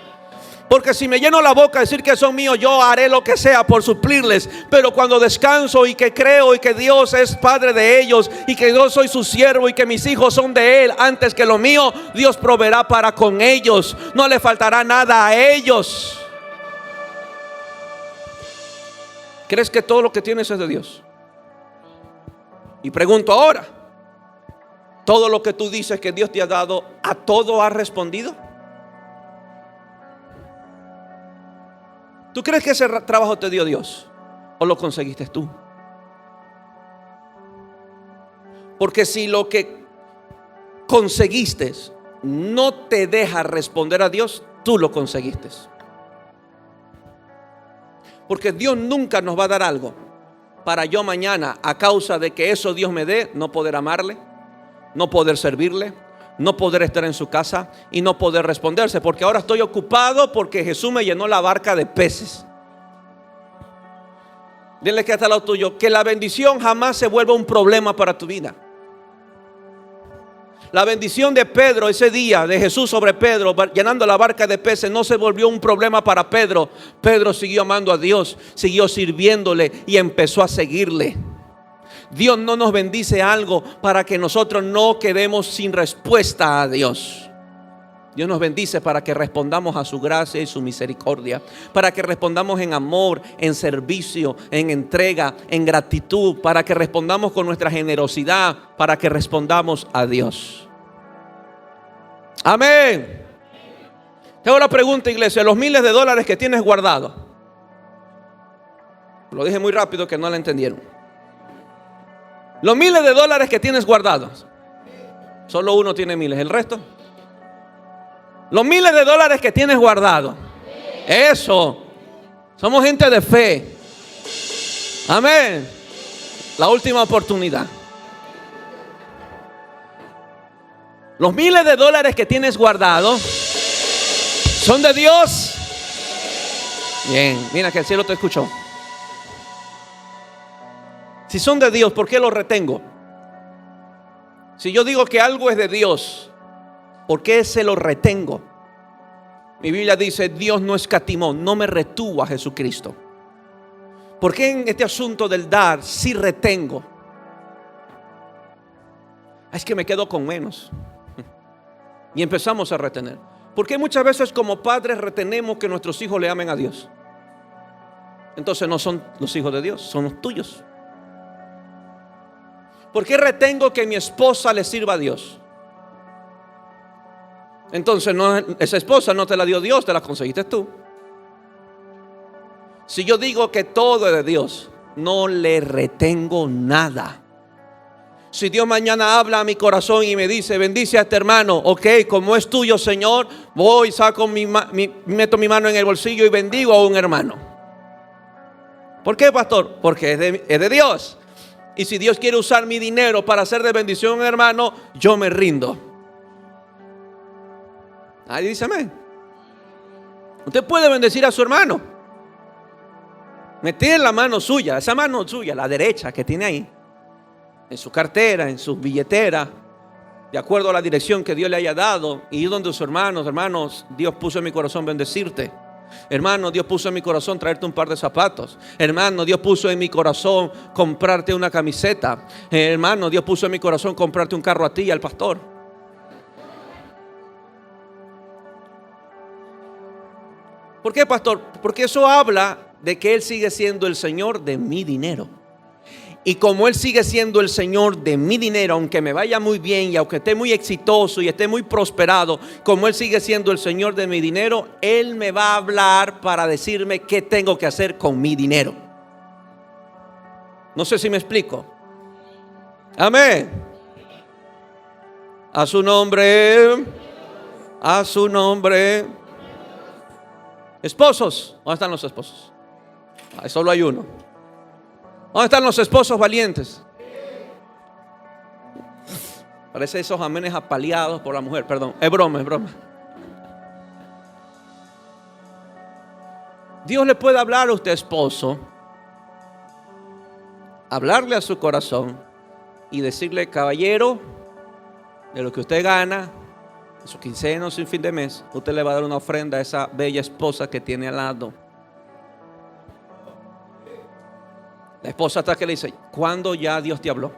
Porque si me lleno la boca de decir que son míos, yo haré lo que sea por suplirles. Pero cuando descanso y que creo y que Dios es padre de ellos y que yo soy su siervo y que mis hijos son de Él antes que lo mío, Dios proveerá para con ellos. No le faltará nada a ellos. ¿Crees que todo lo que tienes es de Dios? Y pregunto ahora, ¿todo lo que tú dices que Dios te ha dado, a todo has respondido? ¿Tú crees que ese trabajo te dio Dios o lo conseguiste tú? Porque si lo que conseguiste no te deja responder a Dios, tú lo conseguiste. Porque Dios nunca nos va a dar algo para yo mañana, a causa de que eso Dios me dé, no poder amarle, no poder servirle, no poder estar en su casa y no poder responderse, porque ahora estoy ocupado porque Jesús me llenó la barca de peces. Dile que está al lado tuyo, que la bendición jamás se vuelva un problema para tu vida. La bendición de Pedro ese día, de Jesús sobre Pedro, llenando la barca de peces, no se volvió un problema para Pedro. Pedro siguió amando a Dios, siguió sirviéndole y empezó a seguirle. Dios no nos bendice algo para que nosotros no quedemos sin respuesta a Dios. Dios nos bendice para que respondamos a su gracia y su misericordia, para que respondamos en amor, en servicio, en entrega, en gratitud, para que respondamos con nuestra generosidad, para que respondamos a Dios. Amén. Tengo la pregunta, iglesia: los miles de dólares que tienes guardado. Lo dije muy rápido que no la entendieron. Los miles de dólares que tienes guardados, solo uno tiene miles, el resto. Los miles de dólares que tienes guardados, eso, somos gente de fe. Amén. La última oportunidad. Los miles de dólares que tienes guardados son de Dios. Bien, mira que el cielo te escuchó. Si son de Dios, ¿por qué los retengo? Si yo digo que algo es de Dios, ¿por qué se lo retengo? Mi Biblia dice: Dios no escatimó, no me retuvo a Jesucristo. ¿Por qué en este asunto del dar sí retengo? Es que me quedo con menos. Y empezamos a retener. ¿Por qué muchas veces como padres retenemos que nuestros hijos le amen a Dios? Entonces no son los hijos de Dios, son los tuyos. ¿Por qué retengo que mi esposa le sirva a Dios? Entonces esa esposa no te la dio Dios, te la conseguiste tú. Si yo digo que todo es de Dios, no le retengo nada. Si Dios mañana habla a mi corazón y me dice: bendice a este hermano, ok, como es tuyo, Señor, voy, saco meto mi mano en el bolsillo y bendigo a un hermano. ¿Por qué, pastor? Porque es de Dios. Y si Dios quiere usar mi dinero para hacer de bendición a un hermano, yo me rindo. Ahí dice amén. Usted puede bendecir a su hermano. Meter la mano suya, esa mano suya, la derecha que tiene ahí, en su cartera, en su billetera, de acuerdo a la dirección que Dios le haya dado, y ir donde sus hermanos: Dios puso en mi corazón bendecirte. Hermano, Dios puso en mi corazón traerte un par de zapatos. Hermano, Dios puso en mi corazón comprarte una camiseta. Hermano, Dios puso en mi corazón comprarte un carro a ti y al pastor. ¿Por qué, pastor? Porque eso habla de que Él sigue siendo el Señor de mi dinero. Y como Él sigue siendo el Señor de mi dinero, aunque me vaya muy bien y aunque esté muy exitoso y esté muy prosperado, como Él sigue siendo el Señor de mi dinero, Él me va a hablar para decirme qué tengo que hacer con mi dinero. No sé si me explico. Amén. A su nombre. A su nombre. Esposos. ¿Dónde están los esposos? Solo hay uno. ¿Dónde están los esposos valientes? Parece esos amenes apaleados por la mujer. Perdón, es broma, es broma. Dios le puede hablar a usted, esposo, hablarle a su corazón y decirle: caballero, de lo que usted gana, en su quincena o su fin de mes, usted le va a dar una ofrenda a esa bella esposa que tiene al lado. La esposa hasta que le dice: ¿cuándo ya Dios te habló?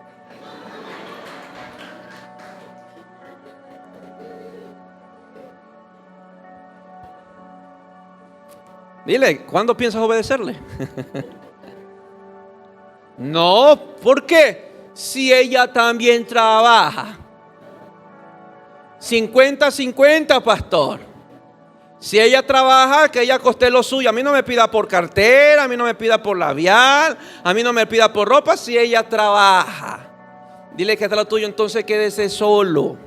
Dile: ¿cuándo piensas obedecerle? No, ¿por qué? Si ella también trabaja. 50-50, pastor. Si ella trabaja, que ella coste lo suyo. A mí no me pida por cartera, a mí no me pida por labial, a mí no me pida por ropa. Si ella trabaja, dile que está lo tuyo, entonces quédese solo.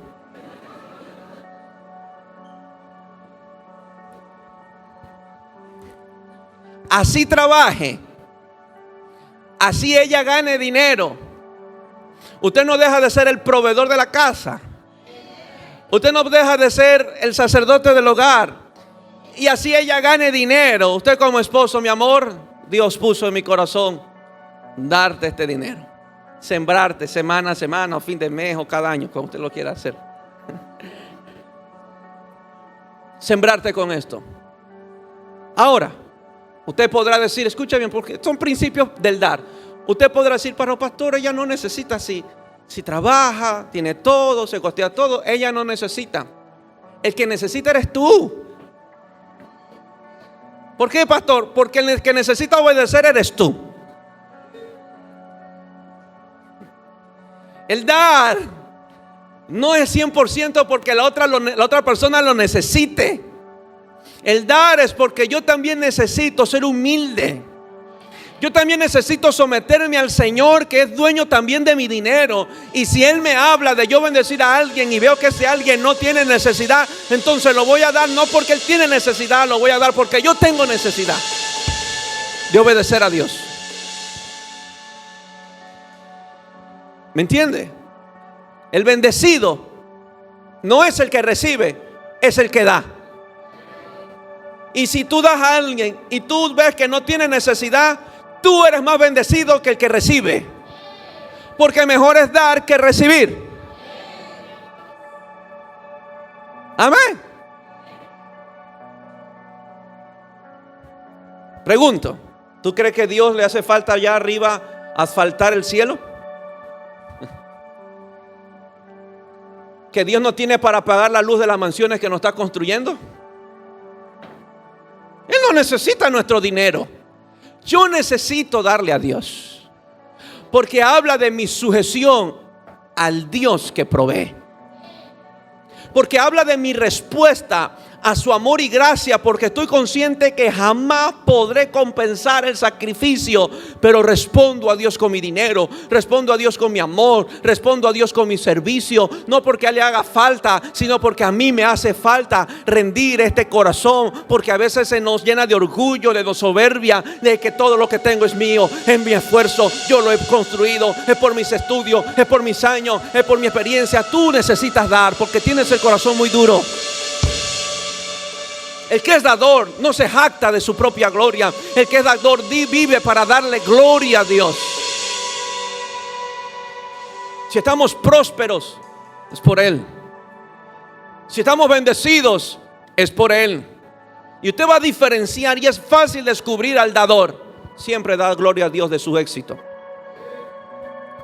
Así trabaje, así ella gane dinero, usted no deja de ser el proveedor de la casa. Usted no deja de ser el sacerdote del hogar. Y así ella gane dinero, usted como esposo: mi amor, Dios puso en mi corazón darte este dinero, sembrarte semana a semana, o fin de mes, o cada año, como usted lo quiera hacer. Sembrarte con esto. Ahora, usted podrá decir, escucha bien, porque son principios del dar. Usted podrá decir: pero pastor, ella no necesita. Si trabaja, tiene todo, se costea todo, ella no necesita. El que necesita eres tú. ¿Por qué, pastor? Porque el que necesita obedecer eres tú. El dar no es 100% porque la otra persona lo necesite. El dar es porque yo también necesito ser humilde. Yo también necesito someterme al Señor, que es dueño también de mi dinero. Y si Él me habla de yo bendecir a alguien y veo que ese alguien no tiene necesidad, entonces lo voy a dar no porque Él tiene necesidad, lo voy a dar porque yo tengo necesidad de obedecer a Dios. ¿Me entiende? El bendecido no es el que recibe, es el que da. Y si tú das a alguien y tú ves que no tiene necesidad, tú eres más bendecido que el que recibe. Porque mejor es dar que recibir. Amén. Pregunto: ¿tú crees que Dios le hace falta allá arriba asfaltar el cielo? ¿Que Dios no tiene para pagar la luz de las mansiones que nos está construyendo? Él no necesita nuestro dinero. Yo necesito darle a Dios, porque habla de mi sujeción al Dios que provee, porque habla de mi respuesta a su amor y gracia, porque estoy consciente que jamás podré compensar el sacrificio, pero respondo a Dios con mi dinero, respondo a Dios con mi amor, respondo a Dios con mi servicio, no porque a Él le haga falta, sino porque a mí me hace falta rendir este corazón, porque a veces se nos llena de orgullo, de soberbia, de que todo lo que tengo es mío, es mi esfuerzo, yo lo he construido, es por mis estudios, es por mis años, es por mi experiencia. Tú necesitas dar porque tienes el corazón muy duro. El que es dador no se jacta de su propia gloria. El que es dador vive para darle gloria a Dios. Si estamos prósperos, es por Él. Si estamos bendecidos, es por Él. Y usted va a diferenciar, y es fácil descubrir al dador. Siempre da gloria a Dios de su éxito.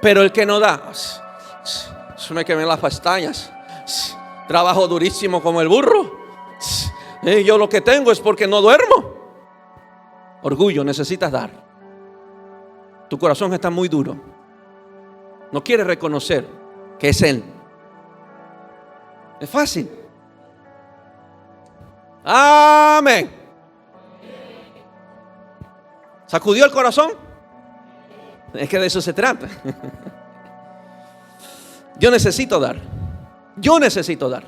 Pero el que no da, se me queman las pestañas, trabajo durísimo como el burro, yo lo que tengo es porque no duermo. Orgullo, necesitas dar. Tu corazón está muy duro. No quiere reconocer que es Él. Es fácil. Amén. ¿Sacudió el corazón? Es que de eso se trata. Yo necesito dar. Yo necesito dar.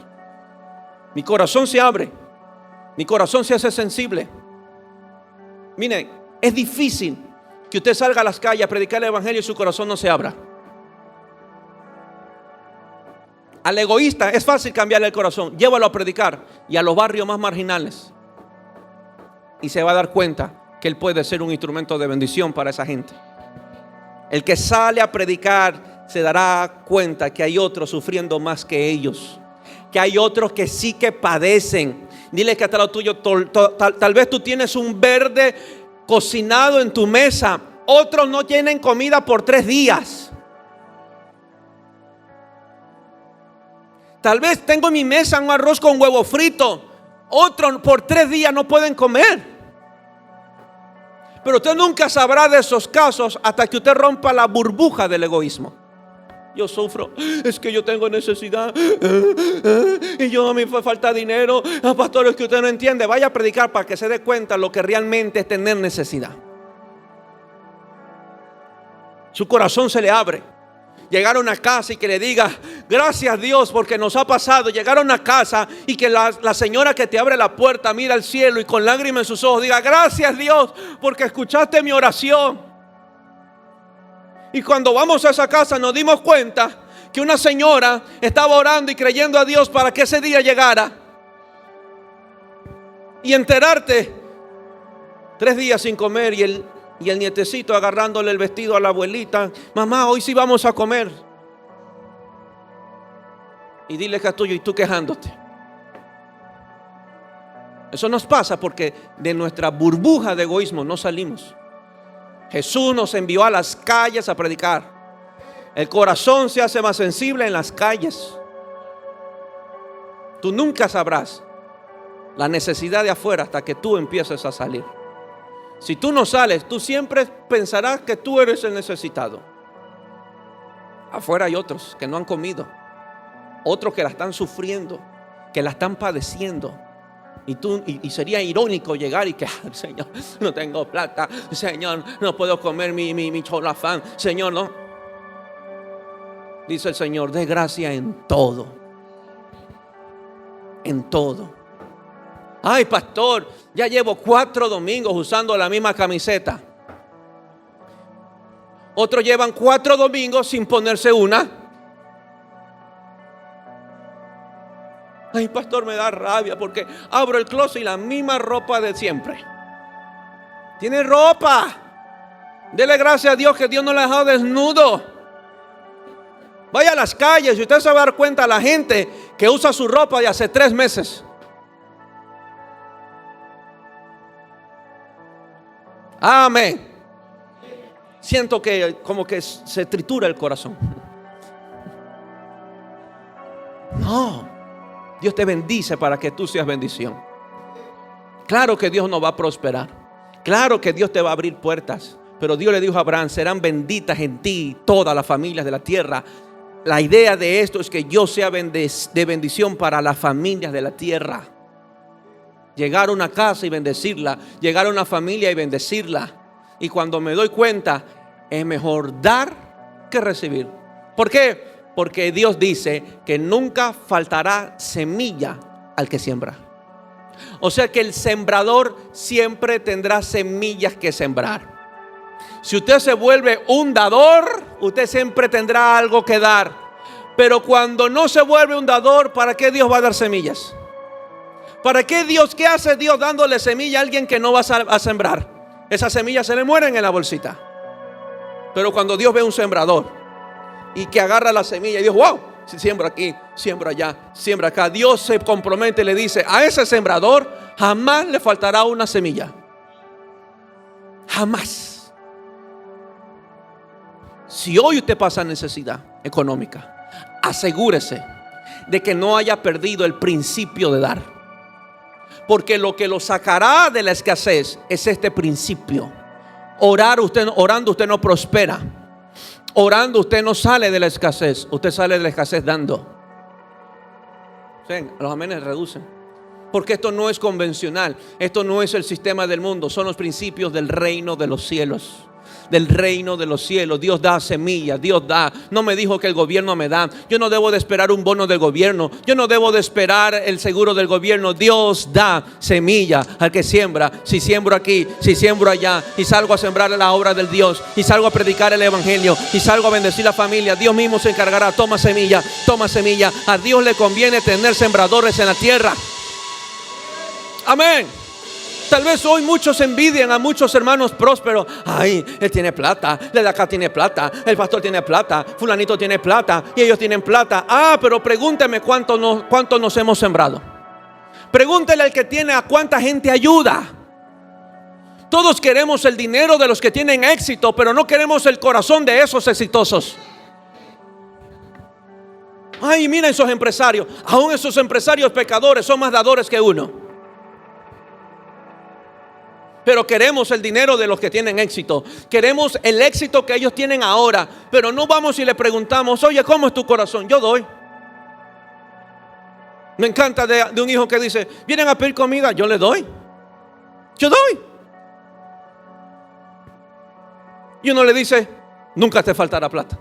Mi corazón se abre. Mi corazón se hace sensible. Miren, es difícil que usted salga a las calles a predicar el evangelio y su corazón no se abra. Al egoísta es fácil cambiarle el corazón. Llévalo a predicar y a los barrios más marginales, y se va a dar cuenta que él puede ser un instrumento de bendición para esa gente. El que sale a predicar se dará cuenta que hay otros sufriendo más que ellos, que hay otros que sí que padecen. Dile que hasta lo tuyo, tal vez tú tienes un verde cocinado en tu mesa, otros no tienen comida por 3 días. Tal vez tengo en mi mesa un arroz con huevo frito, otros por 3 días no pueden comer. Pero usted nunca sabrá de esos casos hasta que usted rompa la burbuja del egoísmo. Yo sufro, es que yo tengo necesidad, y yo a mí me falta dinero. Pastor, es que usted no entiende. Vaya a predicar para que se dé cuenta lo que realmente es tener necesidad. Su corazón se le abre. Llegar a una casa y que le diga: gracias Dios porque nos ha pasado. Llegar a una casa y que la señora que te abre la puerta mira al cielo y con lágrimas en sus ojos diga: gracias Dios porque escuchaste mi oración. Y cuando vamos a esa casa nos dimos cuenta que una señora estaba orando y creyendo a Dios para que ese día llegara. Y enterarte 3 días sin comer y el nietecito agarrándole el vestido a la abuelita: mamá, hoy sí vamos a comer. Y dile que es tuyo y tú quejándote. Eso nos pasa porque de nuestra burbuja de egoísmo no salimos. Jesús nos envió a las calles a predicar. El corazón se hace más sensible en las calles. Tú nunca sabrás la necesidad de afuera hasta que tú empieces a salir. Si tú no sales, tú siempre pensarás que tú eres el necesitado. Afuera hay otros que no han comido, otros que la están sufriendo, que la están padeciendo. Y sería irónico llegar y que: Señor, no tengo plata, Señor, no puedo comer mi cholafán, Señor, no. Dice el Señor: dé gracia en todo. En todo. Ay, pastor, ya llevo 4 domingos usando la misma camiseta. Otros llevan 4 domingos sin ponerse una. Ay, pastor, me da rabia porque abro el closet y la misma ropa de siempre. Tiene ropa. Dele gracias a Dios que Dios no la ha dejado desnudo. Vaya a las calles y usted se va a dar cuenta a la gente que usa su ropa de hace 3 meses. Amén. Siento que como que se tritura el corazón. No. Dios te bendice para que tú seas bendición. Claro que Dios nos va a prosperar. Claro que Dios te va a abrir puertas. Pero Dios le dijo a Abraham: serán benditas en ti todas las familias de la tierra. La idea de esto es que yo sea de bendición para las familias de la tierra. Llegar a una casa y bendecirla. Llegar a una familia y bendecirla. Y cuando me doy cuenta, es mejor dar que recibir. ¿Por qué? Porque Dios dice que nunca faltará semilla al que siembra. O sea que el sembrador siempre tendrá semillas que sembrar. Si usted se vuelve un dador, usted siempre tendrá algo que dar. Pero cuando no se vuelve un dador, ¿para qué Dios va a dar semillas? ¿Para qué Dios? ¿Qué hace Dios dándole semilla a alguien que no va a sembrar? Esas semillas se le mueren en la bolsita. Pero cuando Dios ve un sembrador y que agarra la semilla y dice: wow, si siembra aquí, siembra allá, siembra acá, Dios se compromete y le dice: a ese sembrador jamás le faltará una semilla. Jamás. Si hoy usted pasa necesidad económica, asegúrese de que no haya perdido el principio de dar. Porque lo que lo sacará de la escasez es este principio. Orando usted no prospera. Orando usted no sale de la escasez, usted sale de la escasez dando. Sí, los amenes reducen. Porque esto no es convencional, esto no es el sistema del mundo, son los principios del reino de los cielos. Del reino de los cielos. Dios da semillas, Dios da. No me dijo que el gobierno me da. Yo no debo de esperar un bono del gobierno. Yo no debo de esperar el seguro del gobierno. Dios da semilla al que siembra. Si siembro aquí, si siembro allá, y salgo a sembrar la obra del Dios, y salgo a predicar el evangelio, y salgo a bendecir la familia, Dios mismo se encargará. Toma semilla, toma semilla. A Dios le conviene tener sembradores en la tierra. Amén. Tal vez hoy muchos envidian a muchos hermanos prósperos. Ay, él tiene plata, el de acá tiene plata, el pastor tiene plata, fulanito tiene plata y ellos tienen plata. Ah, pero pregúnteme cuánto nos hemos sembrado. Pregúntele al que tiene a cuánta gente ayuda. Todos queremos el dinero de los que tienen éxito, pero no queremos el corazón de esos exitosos. Ay, mira esos empresarios. Aún esos empresarios pecadores son más dadores que uno. Pero queremos el dinero de los que tienen éxito. Queremos el éxito que ellos tienen ahora. Pero no vamos y le preguntamos: oye, ¿cómo es tu corazón? Yo doy. Me encanta de un hijo que dice: vienen a pedir comida, yo les doy. Yo doy. Y uno le dice: nunca te faltará plata.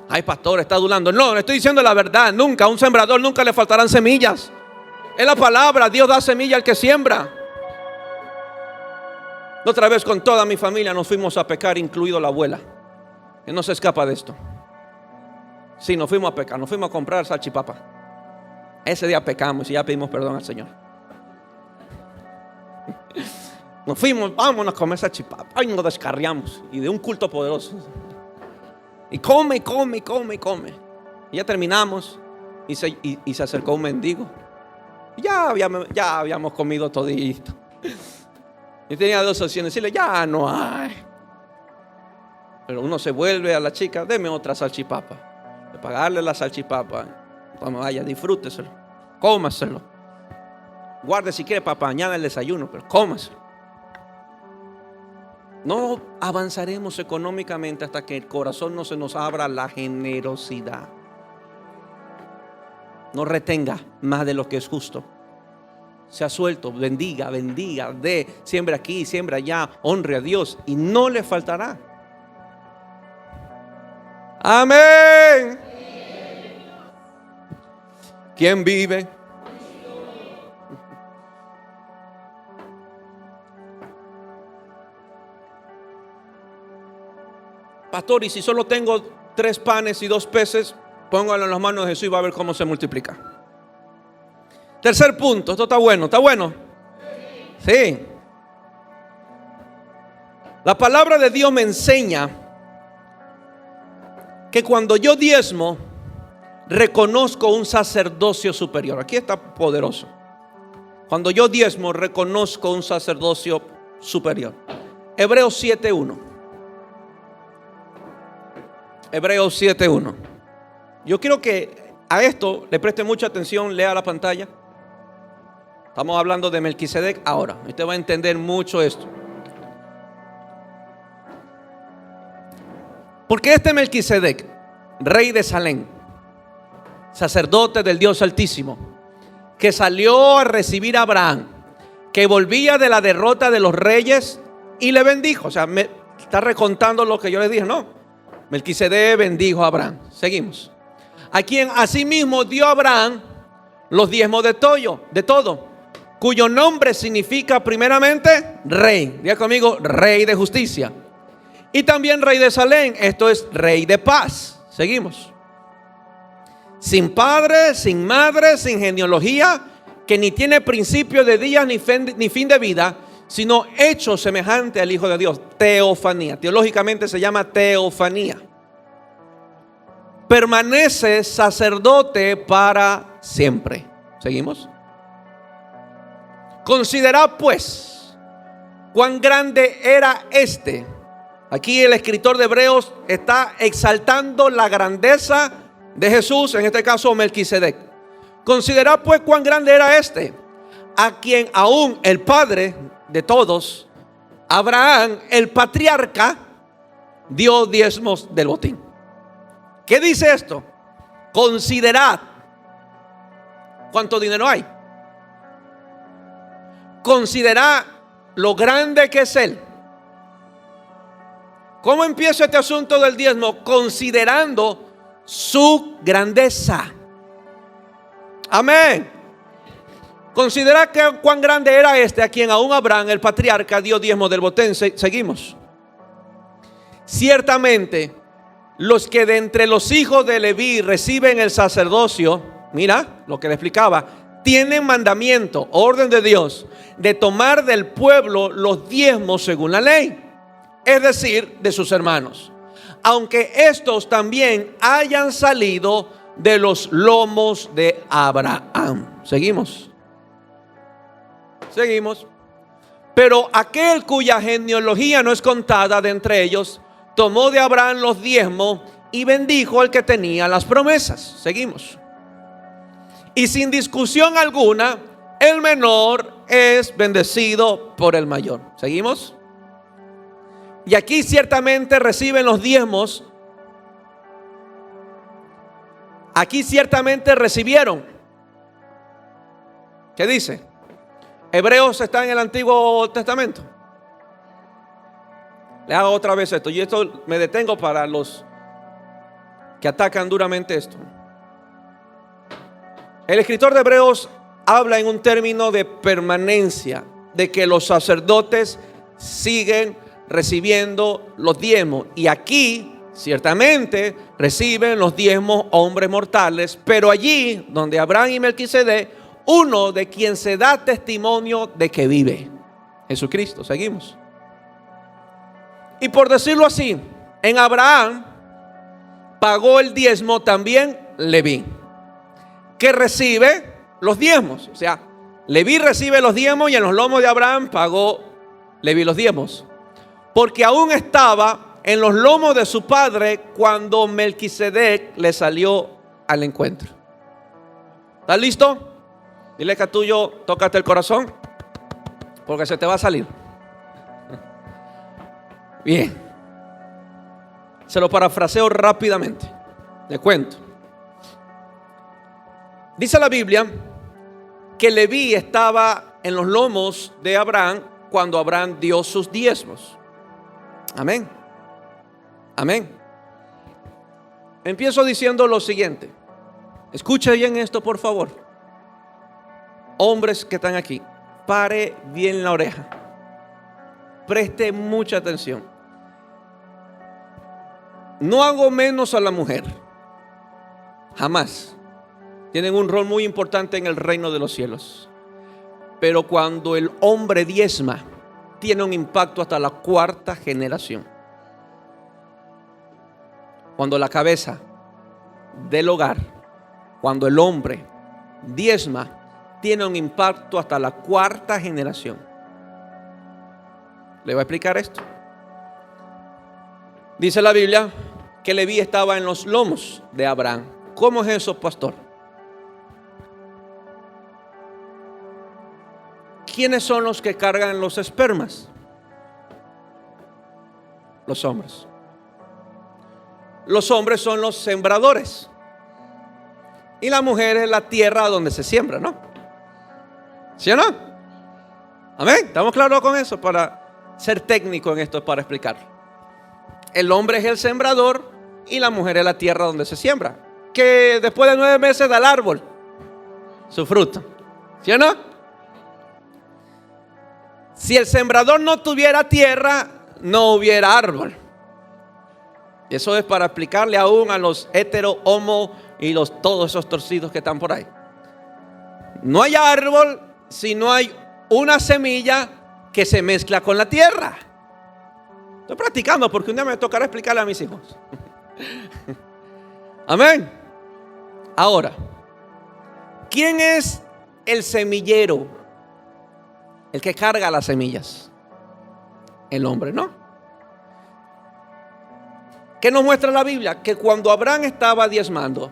Ay, pastor, está adulando. No, le estoy diciendo la verdad. Nunca, a un sembrador nunca le faltarán semillas. Es la palabra, Dios da semilla al que siembra. Otra vez con toda mi familia nos fuimos a pecar, incluido la abuela, que no se escapa de esto. Sí, nos fuimos a pecar, nos fuimos a comprar salchipapa. Ese día pecamos y ya pedimos perdón al Señor. Nos fuimos, vámonos a comer salchipapa. Ay, nos descarriamos. Y de un culto poderoso. Y come. Y ya terminamos. Y se acercó un mendigo. Ya habíamos comido todito. Y tenía dos opciones: decirle, ya no hay. Pero uno se vuelve a la chica: deme otra salchipapa. De pagarle la salchipapa. Cuando vaya, disfrúteselo, cómaselo. Guarde si quiere para mañana el desayuno, pero cómaselo. No avanzaremos económicamente hasta que el corazón no se nos abra la generosidad. No retenga más de lo que es justo. Sea suelto, bendiga, dé, siembra aquí, siembra allá, honre a Dios y no le faltará. Amén. ¿Quién vive? Pastor, y si solo tengo 3 panes y 2 peces, póngalo en las manos de Jesús y va a ver cómo se multiplica. Tercer punto, esto está bueno, ¿está bueno? Sí. La palabra de Dios me enseña que cuando yo diezmo, reconozco un sacerdocio superior. Aquí está poderoso. Cuando yo diezmo, reconozco un sacerdocio superior. Hebreos 7:1. Hebreos 7:1. Yo quiero que a esto le preste mucha atención, lea la pantalla. Estamos hablando de Melquisedec ahora. Usted va a entender mucho esto. Porque este Melquisedec, rey de Salem, sacerdote del Dios Altísimo, que salió a recibir a Abraham, que volvía de la derrota de los reyes y le bendijo. O sea, me está recontando lo que yo le dije. No, Melquisedec bendijo a Abraham. Seguimos. A quien asimismo dio a Abraham los diezmos de todo, cuyo nombre significa primeramente rey. Diga conmigo: rey de justicia. Y también rey de Salem, esto es rey de paz. Seguimos. Sin padre, sin madre, sin genealogía, que ni tiene principio de días ni fin de vida, sino hecho semejante al Hijo de Dios. Teofanía. Teológicamente se llama teofanía. Permanece sacerdote para siempre. Seguimos. Considerad pues cuán grande era este. Aquí el escritor de Hebreos está exaltando la grandeza de Jesús, en este caso Melquisedec. Considerad pues cuán grande era este, a quien aún el padre de todos, Abraham, el patriarca, dio diezmos del botín. ¿Qué dice esto? Considerad cuánto dinero hay. Considerad lo grande que es Él. ¿Cómo empieza este asunto del diezmo? Considerando su grandeza. Amén. Considera que cuán grande era a quien aún Abraham, el patriarca, dio diezmo del botín. Seguimos. Ciertamente, los que de entre los hijos de Leví reciben el sacerdocio, mira lo que le explicaba, tienen mandamiento, orden de Dios, de tomar del pueblo los diezmos según la ley, es decir, de sus hermanos, aunque estos también hayan salido de los lomos de Abraham. Seguimos. Pero aquel cuya genealogía no es contada de entre ellos, tomó de Abraham los diezmos y bendijo al que tenía las promesas. Seguimos. Y sin discusión alguna, el menor es bendecido por el mayor. Seguimos. Y aquí ciertamente reciben los diezmos. Aquí ciertamente recibieron. ¿Qué dice? Hebreos está en el Antiguo Testamento. Le hago otra vez esto. Y esto me detengo para los que atacan duramente esto. El escritor de Hebreos habla en un término de permanencia, de que los sacerdotes siguen recibiendo los diezmos. Y aquí ciertamente reciben los diezmos hombres mortales, pero allí donde Abraham y Melquisedec, uno de quien se da testimonio de que vive, Jesucristo. Seguimos. Y por decirlo así, en Abraham pagó el diezmo también Leví, que recibe los diezmos. O sea, Leví recibe los diezmos y en los lomos de Abraham pagó Leví los diezmos, porque aún estaba en los lomos de su padre cuando Melquisedec le salió al encuentro. ¿Estás listo? Dile que a tuyo, tócate el corazón, porque se te va a salir. Bien. Se lo parafraseo rápidamente. Le cuento. Dice la Biblia que Leví estaba en los lomos de Abraham cuando Abraham dio sus diezmos. Amén. Amén. Empiezo diciendo lo siguiente. Escuche bien esto, por favor. Hombres que están aquí, pare bien la oreja. Preste mucha atención. No hago menos a la mujer. Jamás. Tienen un rol muy importante en el reino de los cielos. Pero cuando el hombre diezma, tiene un impacto hasta la cuarta generación. Cuando la cabeza del hogar, cuando el hombre diezma, tiene un impacto hasta la cuarta generación. Le voy a explicar esto. Dice la Biblia que Leví estaba en los lomos de Abraham. ¿Cómo es eso, pastor? ¿Quiénes son los que cargan los espermas? Los hombres. Los hombres son los sembradores. Y la mujer es la tierra donde se siembra, ¿no? ¿Sí o no? Amén. ¿Estamos claros con eso? Para ser técnico en esto, para explicar. El hombre es el sembrador y la mujer es la tierra donde se siembra, que después de 9 meses da el árbol su fruto. ¿Sí o no? Si el sembrador no tuviera tierra, no hubiera árbol. Y eso es para explicarle aún a los hetero, homo y todos esos torcidos que están por ahí. No hay árbol si no hay una semilla que se mezcla con la tierra. Estoy practicando porque un día me tocará explicarle a mis hijos. Amén. Ahora, ¿quién es el semillero? El que carga las semillas. El hombre, ¿no? ¿Qué nos muestra la Biblia? Que cuando Abraham estaba diezmando,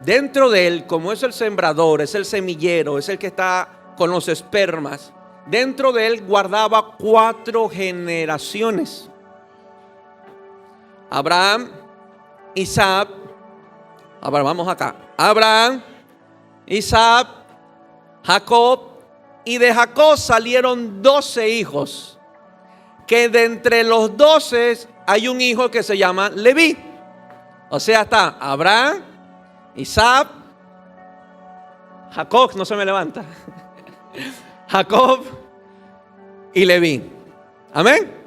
dentro de él, como es el sembrador, es el semillero, es el que está con los espermas, dentro de él guardaba 4 generaciones. Abraham, Isaac, Ahora vamos acá. Abraham, Isaac, Jacob. Y de Jacob salieron 12 hijos. Que de entre los 12 hay un hijo que se llama Leví. O sea, está Abraham, Isaac, Jacob, no se me levanta. Jacob y Leví. Amén.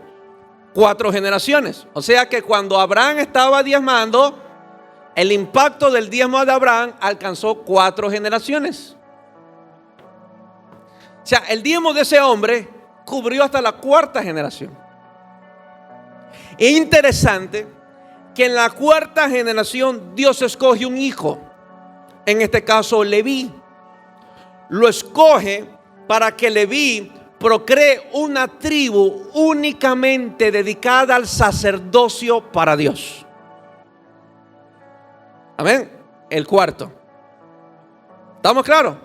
4 generaciones. O sea que cuando Abraham estaba diezmando, el impacto del diezmo de Abraham alcanzó 4 generaciones. O sea, el diezmo de ese hombre cubrió hasta la 4ª generación. Es interesante que en la 4ª generación Dios escoge un hijo. En este caso Leví. Lo escoge para que Leví procree una tribu únicamente dedicada al sacerdocio para Dios. Amén. El 4. ¿Estamos claros?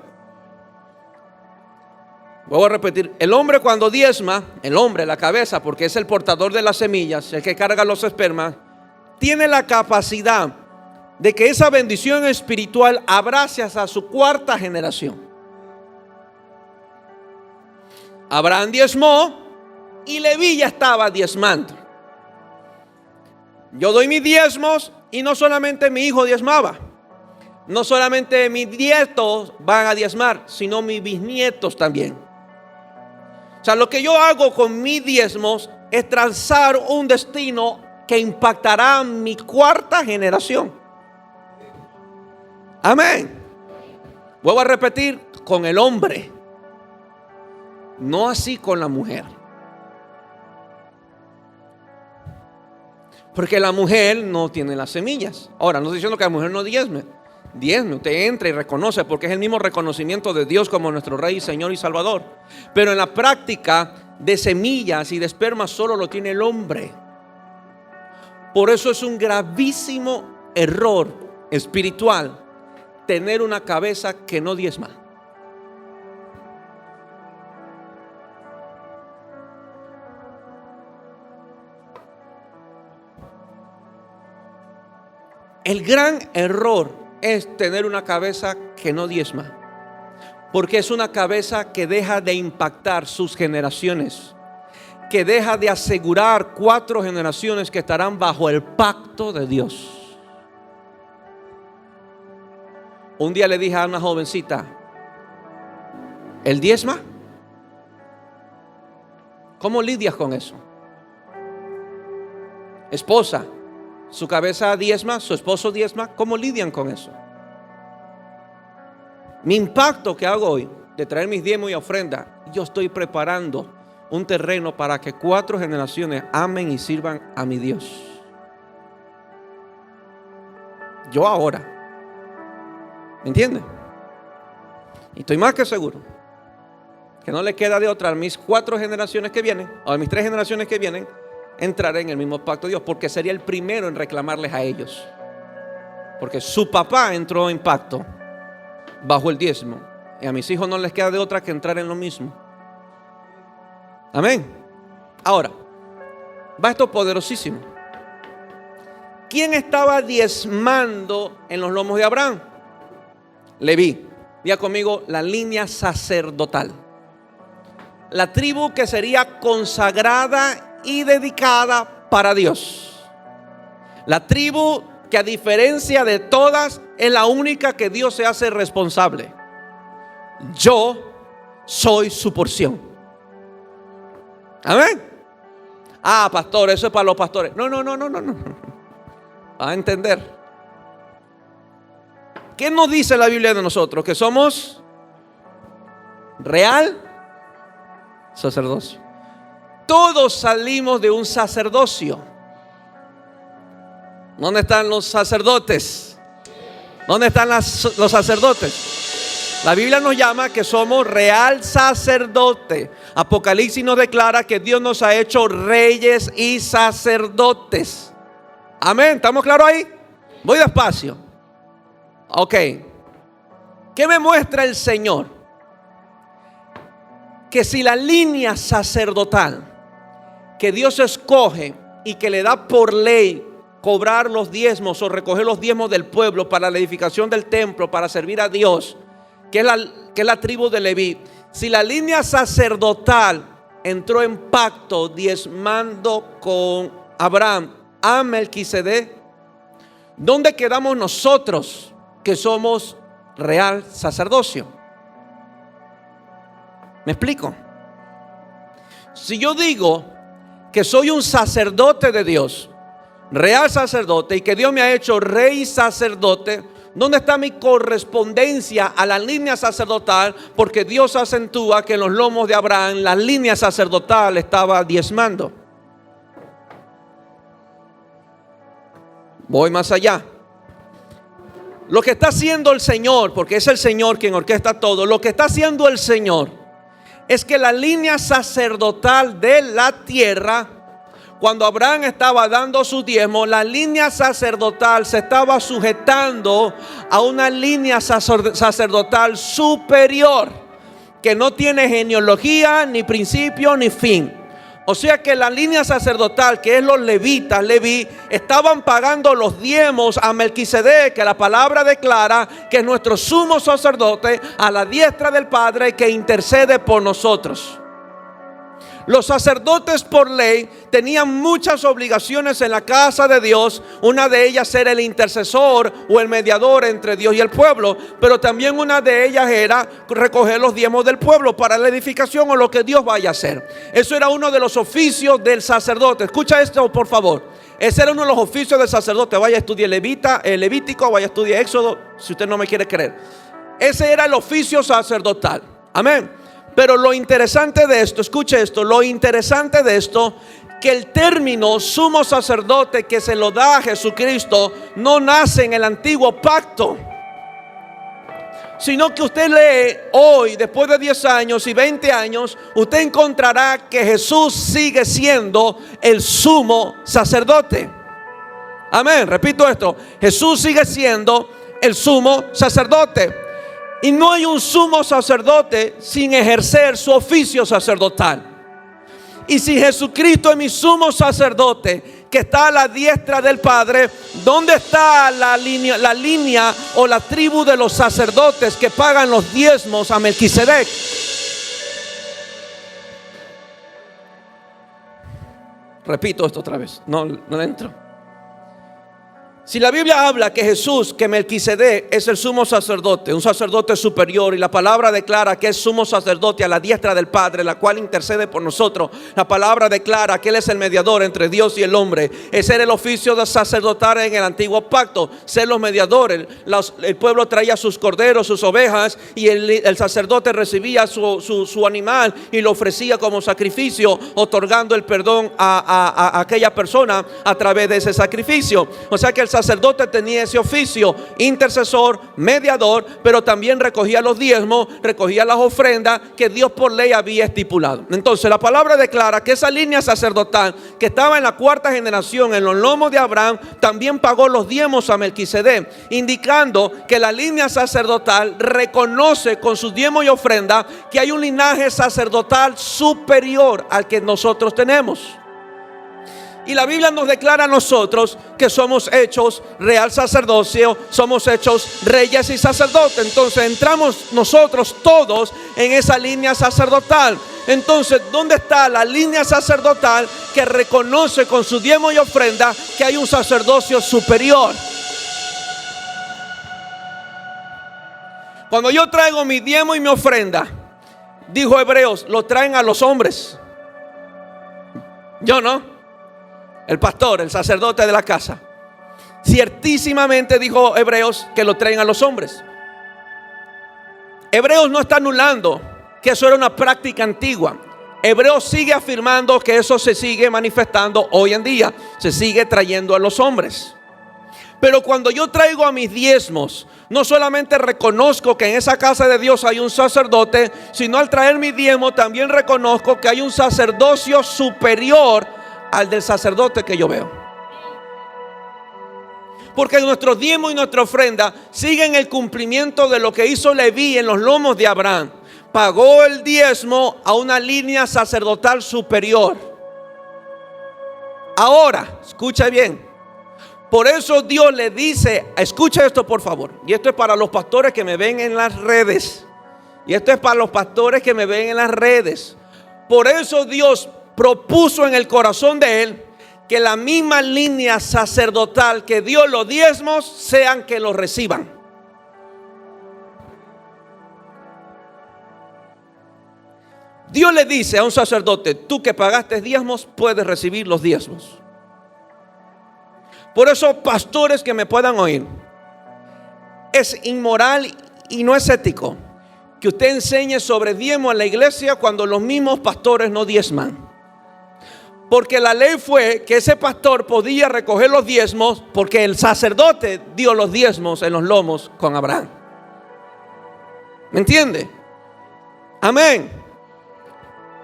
Vuelvo a repetir. El hombre cuando diezma, el hombre, la cabeza, porque es el portador de las semillas, el que carga los espermas, tiene la capacidad de que esa bendición espiritual abrace hasta su 4ª generación. Abraham diezmó y Leví ya estaba diezmando. Yo doy mis diezmos y no solamente mi hijo diezmaba, no solamente mis nietos van a diezmar, sino mis bisnietos también. O sea, lo que yo hago con mis diezmos es trazar un destino que impactará a mi 4ª generación. Amén. Vuelvo a repetir, con el hombre, no así con la mujer. Porque la mujer no tiene las semillas. Ahora, no estoy diciendo que la mujer no diezme. Diezme, usted entra y reconoce, porque es el mismo reconocimiento de Dios como nuestro Rey, Señor y Salvador. Pero en la práctica de semillas y de esperma solo lo tiene el hombre. Por eso es un gravísimo error espiritual tener una cabeza que no diezma. El gran error es tener una cabeza que no diezma, porque es una cabeza que deja de impactar sus generaciones, que deja de asegurar 4 generaciones que estarán bajo el pacto de Dios. Un día le dije a una jovencita: ¿el diezma? ¿Cómo lidias con eso? Esposa, su cabeza diezma, su esposo diezma, ¿cómo lidian con eso? Mi impacto que hago hoy de traer mis diezmos y ofrendas, yo estoy preparando un terreno para que 4 generaciones amen y sirvan a mi Dios. Yo ahora, ¿me entienden? Y estoy más que seguro que no le queda de otra a mis 4 generaciones que vienen, o a mis 3 generaciones que vienen, entrar en el mismo pacto de Dios, porque sería el primero en reclamarles a ellos, porque su papá entró en pacto bajo el diezmo, y a mis hijos no les queda de otra que entrar en lo mismo. Amén. Ahora va esto poderosísimo. ¿Quién estaba diezmando en los lomos de Abraham? Leví. Diga conmigo: la línea sacerdotal, la tribu que sería consagrada y dedicada para Dios. La tribu que, a diferencia de todas, es la única que Dios se hace responsable. Yo soy su porción. Amén. Ah, pastor, eso es para los pastores. No. Va a entender. ¿Qué nos dice la Biblia de nosotros? Que somos real sacerdocio. Todos salimos de un sacerdocio. ¿Dónde están los sacerdotes? ¿Dónde están los sacerdotes? La Biblia nos llama que somos real sacerdote. Apocalipsis nos declara que Dios nos ha hecho reyes y sacerdotes. Amén. ¿Estamos claros ahí? Voy despacio. Ok. ¿Qué me muestra el Señor? Que si la línea sacerdotal que Dios escoge y que le da por ley cobrar los diezmos o recoger los diezmos del pueblo para la edificación del templo, para servir a Dios, que es la tribu de Leví, si la línea sacerdotal entró en pacto diezmando con Abraham a Melquisedec, ¿dónde quedamos nosotros que somos real sacerdocio? ¿Me explico? Si yo digo que soy un sacerdote de Dios, real sacerdote, y que Dios me ha hecho rey sacerdote, ¿dónde está mi correspondencia a la línea sacerdotal? Porque Dios acentúa que en los lomos de Abraham la línea sacerdotal estaba diezmando. Voy más allá. Lo que está haciendo el Señor, porque es el Señor quien orquesta todo, lo que está haciendo el Señor es que la línea sacerdotal de la tierra, cuando Abraham estaba dando su diezmo, la línea sacerdotal se estaba sujetando a una línea sacerdotal superior, que no tiene genealogía, ni principio, ni fin. O sea que la línea sacerdotal, que es los levitas, Leví, estaban pagando los diezmos a Melquisedec, que la palabra declara que es nuestro sumo sacerdote a la diestra del Padre, que intercede por nosotros. Los sacerdotes por ley tenían muchas obligaciones en la casa de Dios. Una de ellas era el intercesor o el mediador entre Dios y el pueblo. Pero también una de ellas era recoger los diezmos del pueblo para la edificación o lo que Dios vaya a hacer. Eso era uno de los oficios del sacerdote. Escucha esto, por favor. Ese era uno de los oficios del sacerdote. Vaya a estudiar Levítico, vaya a estudiar Éxodo, si usted no me quiere creer. Ese era el oficio sacerdotal. Amén. Pero lo interesante de esto, escuche esto, lo interesante de esto, que el término sumo sacerdote que se lo da a Jesucristo no nace en el antiguo pacto, sino que usted lee hoy, después de 10 años y 20 años, usted encontrará que Jesús sigue siendo el sumo sacerdote. Amén, repito esto, Jesús sigue siendo el sumo sacerdote. Y no hay un sumo sacerdote sin ejercer su oficio sacerdotal. Y si Jesucristo es mi sumo sacerdote, que está a la diestra del Padre, ¿dónde está la línea o la tribu de los sacerdotes que pagan los diezmos a Melquisedec? Repito esto otra vez, no entro. Si la Biblia habla que Jesús, que Melquisedec es el sumo sacerdote, un sacerdote superior, y la palabra declara que es sumo sacerdote a la diestra del Padre, la cual intercede por nosotros, la palabra declara que Él es el mediador entre Dios y el hombre. Ese era el oficio de sacerdotal en el antiguo pacto, ser los mediadores. El pueblo traía sus corderos, sus ovejas, y el sacerdote recibía su animal y lo ofrecía como sacrificio, otorgando el perdón a aquella persona a través de ese sacrificio. O sea que el sacerdote tenía ese oficio, intercesor, mediador, pero también recogía los diezmos, recogía las ofrendas que Dios por ley había estipulado. Entonces la palabra declara que esa línea sacerdotal que estaba en la cuarta generación en los lomos de Abraham también pagó los diezmos a Melquisedec, indicando que la línea sacerdotal reconoce con sus diezmos y ofrendas que hay un linaje sacerdotal superior al que nosotros tenemos. Y la Biblia nos declara a nosotros que somos hechos real sacerdocio, somos hechos reyes y sacerdotes. Entonces entramos nosotros todos en esa línea sacerdotal. Entonces, ¿dónde está la línea sacerdotal que reconoce con su diezmo y ofrenda que hay un sacerdocio superior? Cuando yo traigo mi diezmo y mi ofrenda, dijo Hebreos, lo traen a los hombres. Yo no. El pastor, el sacerdote de la casa. Ciertísimamente, dijo Hebreos, que lo traen a los hombres. Hebreos no está anulando que eso era una práctica antigua. Hebreos sigue afirmando que eso se sigue manifestando hoy en día. Se sigue trayendo a los hombres. Pero cuando yo traigo a mis diezmos, no solamente reconozco que en esa casa de Dios hay un sacerdote, sino al traer mi diezmo también reconozco que hay un sacerdocio superior al del sacerdote que yo veo. Porque nuestros diezmos y nuestra ofrenda siguen el cumplimiento de lo que hizo Leví en los lomos de Abraham. Pagó el diezmo a una línea sacerdotal superior. Ahora, escucha bien, Por eso Dios le dice, escucha esto por favor, y esto es para los pastores que me ven en las redes, y esto es para los pastores que me ven en las redes. Por eso Dios propuso en el corazón de él que la misma línea sacerdotal que dio los diezmos sean que los reciban. Dios le dice a un sacerdote, tú que pagaste diezmos puedes recibir los diezmos. Por eso, pastores que me puedan oír, es inmoral y no es ético que usted enseñe sobre diezmo en la iglesia cuando los mismos pastores no diezman. Porque la ley fue que ese pastor podía recoger los diezmos porque el sacerdote dio los diezmos en los lomos con Abraham. ¿Me entiende? Amén.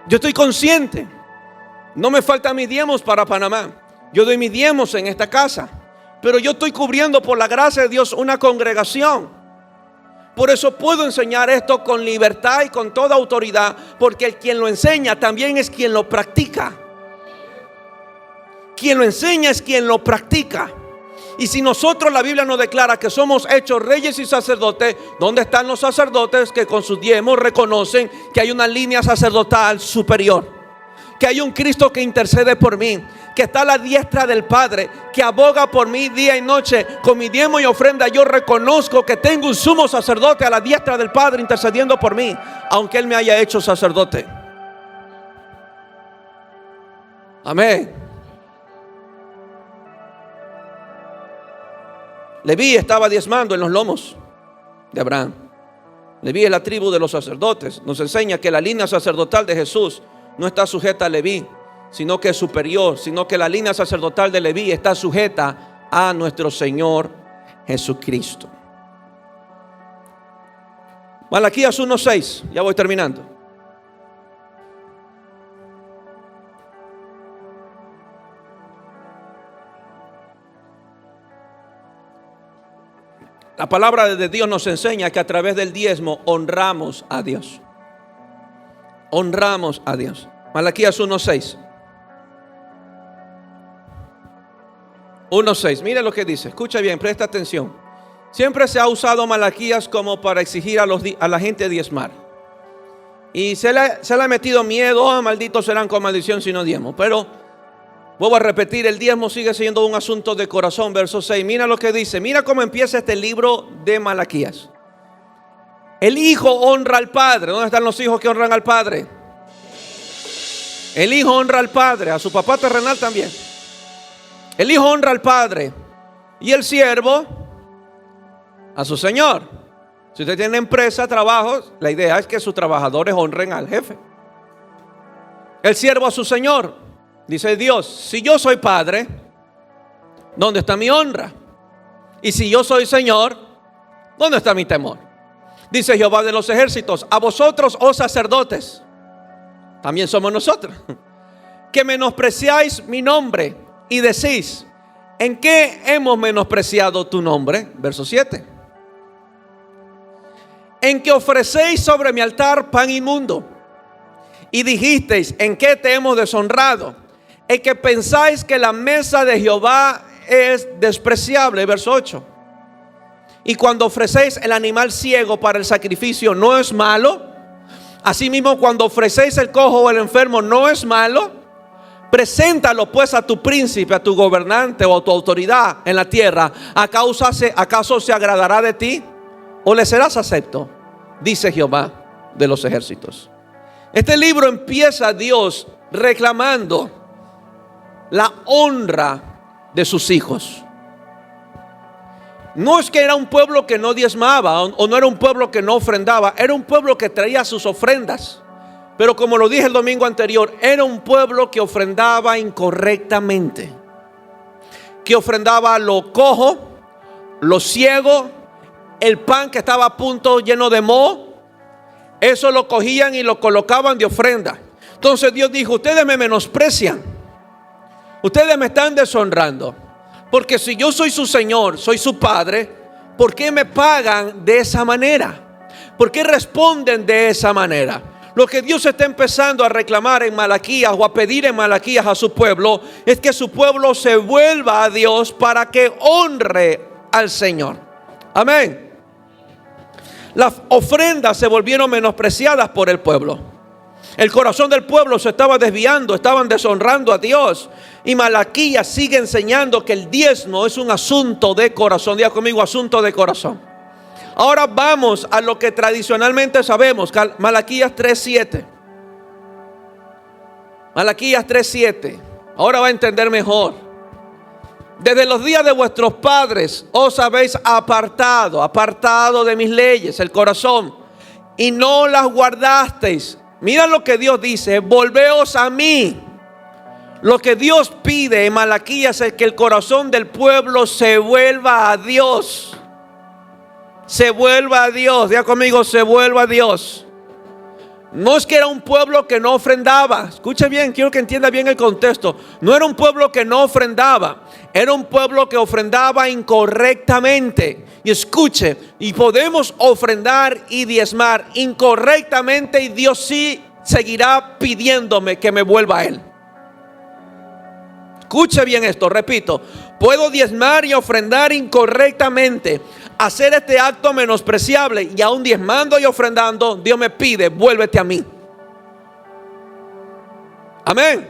Yo estoy consciente. No me faltan mis diezmos para Panamá. Yo doy mis diezmos en esta casa. Pero yo estoy cubriendo por la gracia de Dios una congregación. Por eso puedo enseñar esto con libertad y con toda autoridad. Porque el quien lo enseña también es quien lo practica. Quien lo enseña es quien lo practica. Y si nosotros, la Biblia nos declara que somos hechos reyes y sacerdotes, ¿dónde están los sacerdotes que con sus diezmos reconocen que hay una línea sacerdotal superior? Que hay un Cristo que intercede por mí, que está a la diestra del Padre, que aboga por mí día y noche. Con mi diezmo y ofrenda yo reconozco que tengo un sumo sacerdote a la diestra del Padre intercediendo por mí, aunque Él me haya hecho sacerdote. Amén. Leví estaba diezmando en los lomos de Abraham. Leví es la tribu de los sacerdotes. Nos enseña que la línea sacerdotal de Jesús no está sujeta a Leví, sino que es superior, sino que la línea sacerdotal de Leví está sujeta a nuestro Señor Jesucristo. Malaquías 1:6, ya voy terminando. La palabra de Dios nos enseña que a través del diezmo honramos a Dios. Honramos a Dios. Malaquías 1:6. 1:6. Mire lo que dice. Escucha bien, presta atención. Siempre se ha usado Malaquías como para exigir a la gente diezmar. Y se le ha metido miedo. Malditos serán con maldición si no diezmo. Pero vuelvo a repetir, el diezmo sigue siendo un asunto de corazón. Verso 6, mira lo que dice. Mira cómo empieza este libro de Malaquías. El hijo honra al padre. ¿Dónde están los hijos que honran al padre? El hijo honra al padre, a su papá terrenal también. El hijo honra al padre y el siervo a su señor. Si usted tiene empresa, trabajo, la idea es que sus trabajadores honren al jefe. El siervo a su señor. Dice Dios, si yo soy padre, ¿dónde está mi honra? Y si yo soy Señor, ¿dónde está mi temor? Dice Jehová de los ejércitos, a vosotros, oh sacerdotes, también somos nosotros, que menospreciáis mi nombre y decís, ¿en qué hemos menospreciado tu nombre? Verso 7. En que ofrecéis sobre mi altar pan inmundo y dijisteis, ¿en qué te hemos deshonrado? En que pensáis que la mesa de Jehová es despreciable. Verso 8. Y cuando ofrecéis el animal ciego para el sacrificio, ¿no es malo? Asimismo, cuando ofrecéis el cojo o el enfermo, ¿no es malo? Preséntalo pues a tu príncipe, a tu gobernante o a tu autoridad en la tierra. ¿Acaso se agradará de ti? ¿O le serás acepto? Dice Jehová de los ejércitos. Este libro empieza Dios reclamando la honra de sus hijos. No es que era un pueblo que no diezmaba o no era un pueblo que no ofrendaba, era un pueblo que traía sus ofrendas. Pero como lo dije el domingo anterior, era un pueblo que ofrendaba incorrectamente, que ofrendaba lo cojo, lo ciego, el pan que estaba a punto lleno de moho. Eso lo cogían y lo colocaban de ofrenda. Entonces Dios dijo, ustedes me menosprecian. Ustedes me están deshonrando. Porque si yo soy su Señor, soy su Padre, ¿por qué me pagan de esa manera? ¿Por qué responden de esa manera? Lo que Dios está empezando a reclamar en Malaquías o a pedir en Malaquías a su pueblo es que su pueblo se vuelva a Dios para que honre al Señor. Amén. Las ofrendas se volvieron menospreciadas por el pueblo. El corazón del pueblo se estaba desviando, estaban deshonrando a Dios. Y Malaquías sigue enseñando que el diezmo es un asunto de corazón. Diga conmigo, asunto de corazón. Ahora vamos a lo que tradicionalmente sabemos. Malaquías 3:7. Malaquías 3:7. Ahora va a entender mejor. Desde los días de vuestros padres os habéis apartado de mis leyes, el corazón, y no las guardasteis. Mira lo que Dios dice: volveos a mí. Lo que Dios pide en Malaquías es que el corazón del pueblo se vuelva a Dios. Se vuelva a Dios. Diga conmigo, se vuelva a Dios. No es que era un pueblo que no ofrendaba. Escuche bien, quiero que entienda bien el contexto. No era un pueblo que no ofrendaba. Era un pueblo que ofrendaba incorrectamente. Y escuche, y podemos ofrendar y diezmar incorrectamente, y Dios sí seguirá pidiéndome que me vuelva a Él. Escuche bien esto, repito. Puedo diezmar y ofrendar incorrectamente, hacer este acto menospreciable, y aún diezmando y ofrendando, Dios me pide: vuélvete a mí. Amén.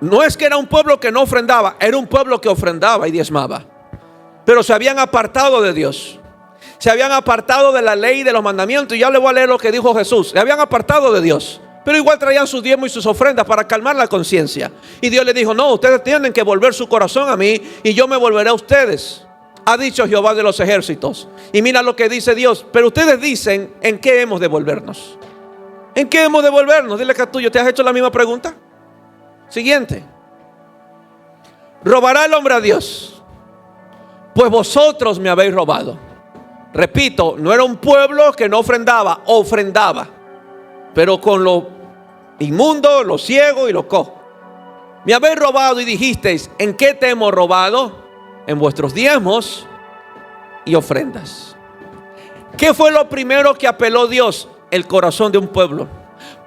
No es que era un pueblo que no ofrendaba, era un pueblo que ofrendaba y diezmaba, pero se habían apartado de Dios. Se habían apartado de la ley y de los mandamientos. Y ya le voy a leer lo que dijo Jesús. Se habían apartado de Dios, pero igual traían sus diezmos y sus ofrendas para calmar la conciencia. Y Dios le dijo: no, ustedes tienen que volver su corazón a mí, y yo me volveré a ustedes, ha dicho Jehová de los ejércitos. Y mira lo que dice Dios: pero ustedes dicen, ¿en qué hemos de volvernos? ¿En qué hemos de volvernos? Dile que a tuyo, ¿te has hecho la misma pregunta? Siguiente. ¿Robará el hombre a Dios? Pues vosotros me habéis robado. Repito, no era un pueblo que no ofrendaba, ofrendaba, pero con lo inmundo, lo ciego y lo cojo. Me habéis robado y dijisteis: ¿en qué te hemos robado? En vuestros diezmos y ofrendas. ¿Qué fue lo primero que apeló Dios? El corazón de un pueblo.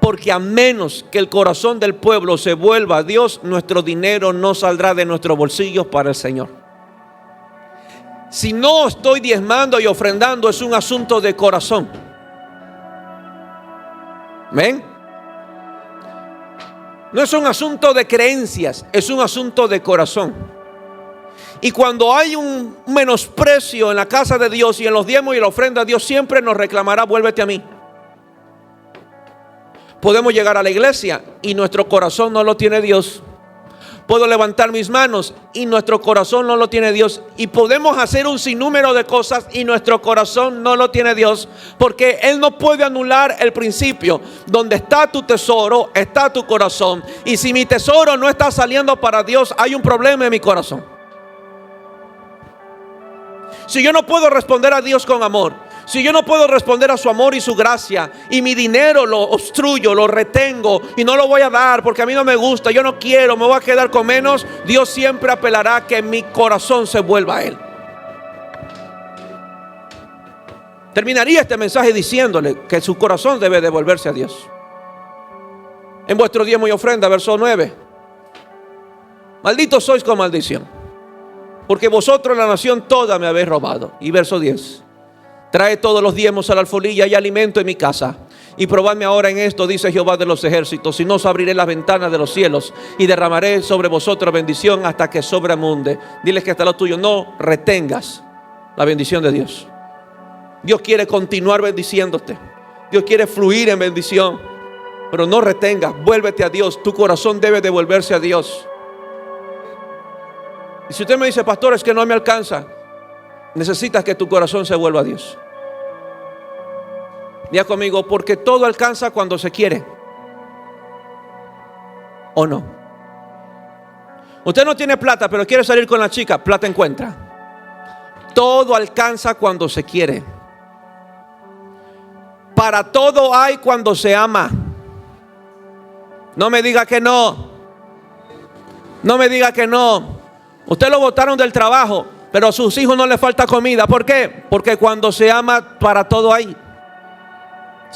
Porque a menos que el corazón del pueblo se vuelva a Dios, nuestro dinero no saldrá de nuestros bolsillos para el Señor. Si no estoy diezmando y ofrendando, es un asunto de corazón. ¿Ven? No es un asunto de creencias, es un asunto de corazón. Y cuando hay un menosprecio en la casa de Dios y en los diezmos y la ofrenda, Dios siempre nos reclamará: vuélvete a mí. Podemos llegar a la iglesia y nuestro corazón no lo tiene Dios. Puedo levantar mis manos y nuestro corazón no lo tiene Dios. Y podemos hacer un sinnúmero de cosas y nuestro corazón no lo tiene Dios, porque Él no puede anular el principio: donde está tu tesoro, está tu corazón. Y si mi tesoro no está saliendo para Dios, hay un problema en mi corazón. Si yo no puedo responder a Dios con amor, si yo no puedo responder a su amor y su gracia, y mi dinero lo obstruyo, lo retengo y no lo voy a dar porque a mí no me gusta, yo no quiero, me voy a quedar con menos, Dios siempre apelará a que mi corazón se vuelva a Él. Terminaría este mensaje diciéndole que su corazón debe devolverse a Dios. En vuestro diezmo y ofrenda, verso 9: malditos sois con maldición, porque vosotros, la nación toda, me habéis robado. Y verso 10: trae todos los diezmos a la alfolilla y alimento en mi casa. Y probadme ahora en esto, dice Jehová de los ejércitos, si no os abriré las ventanas de los cielos y derramaré sobre vosotros bendición hasta que sobreabunde. Diles que está lo tuyo: no retengas la bendición de Dios. Dios quiere continuar bendiciéndote. Dios quiere fluir en bendición, pero no retengas. Vuélvete a Dios. Tu corazón debe devolverse a Dios. Y si usted me dice: pastor, es que no me alcanza, necesitas que tu corazón se vuelva a Dios. Diga conmigo: porque todo alcanza cuando se quiere, ¿o no? Usted no tiene plata, pero quiere salir con la chica, plata encuentra. Todo alcanza cuando se quiere. Para todo hay cuando se ama. No me diga que no. No me diga que no. Usted lo botaron del trabajo, pero a sus hijos no les falta comida. ¿Por qué? Porque cuando se ama, para todo hay.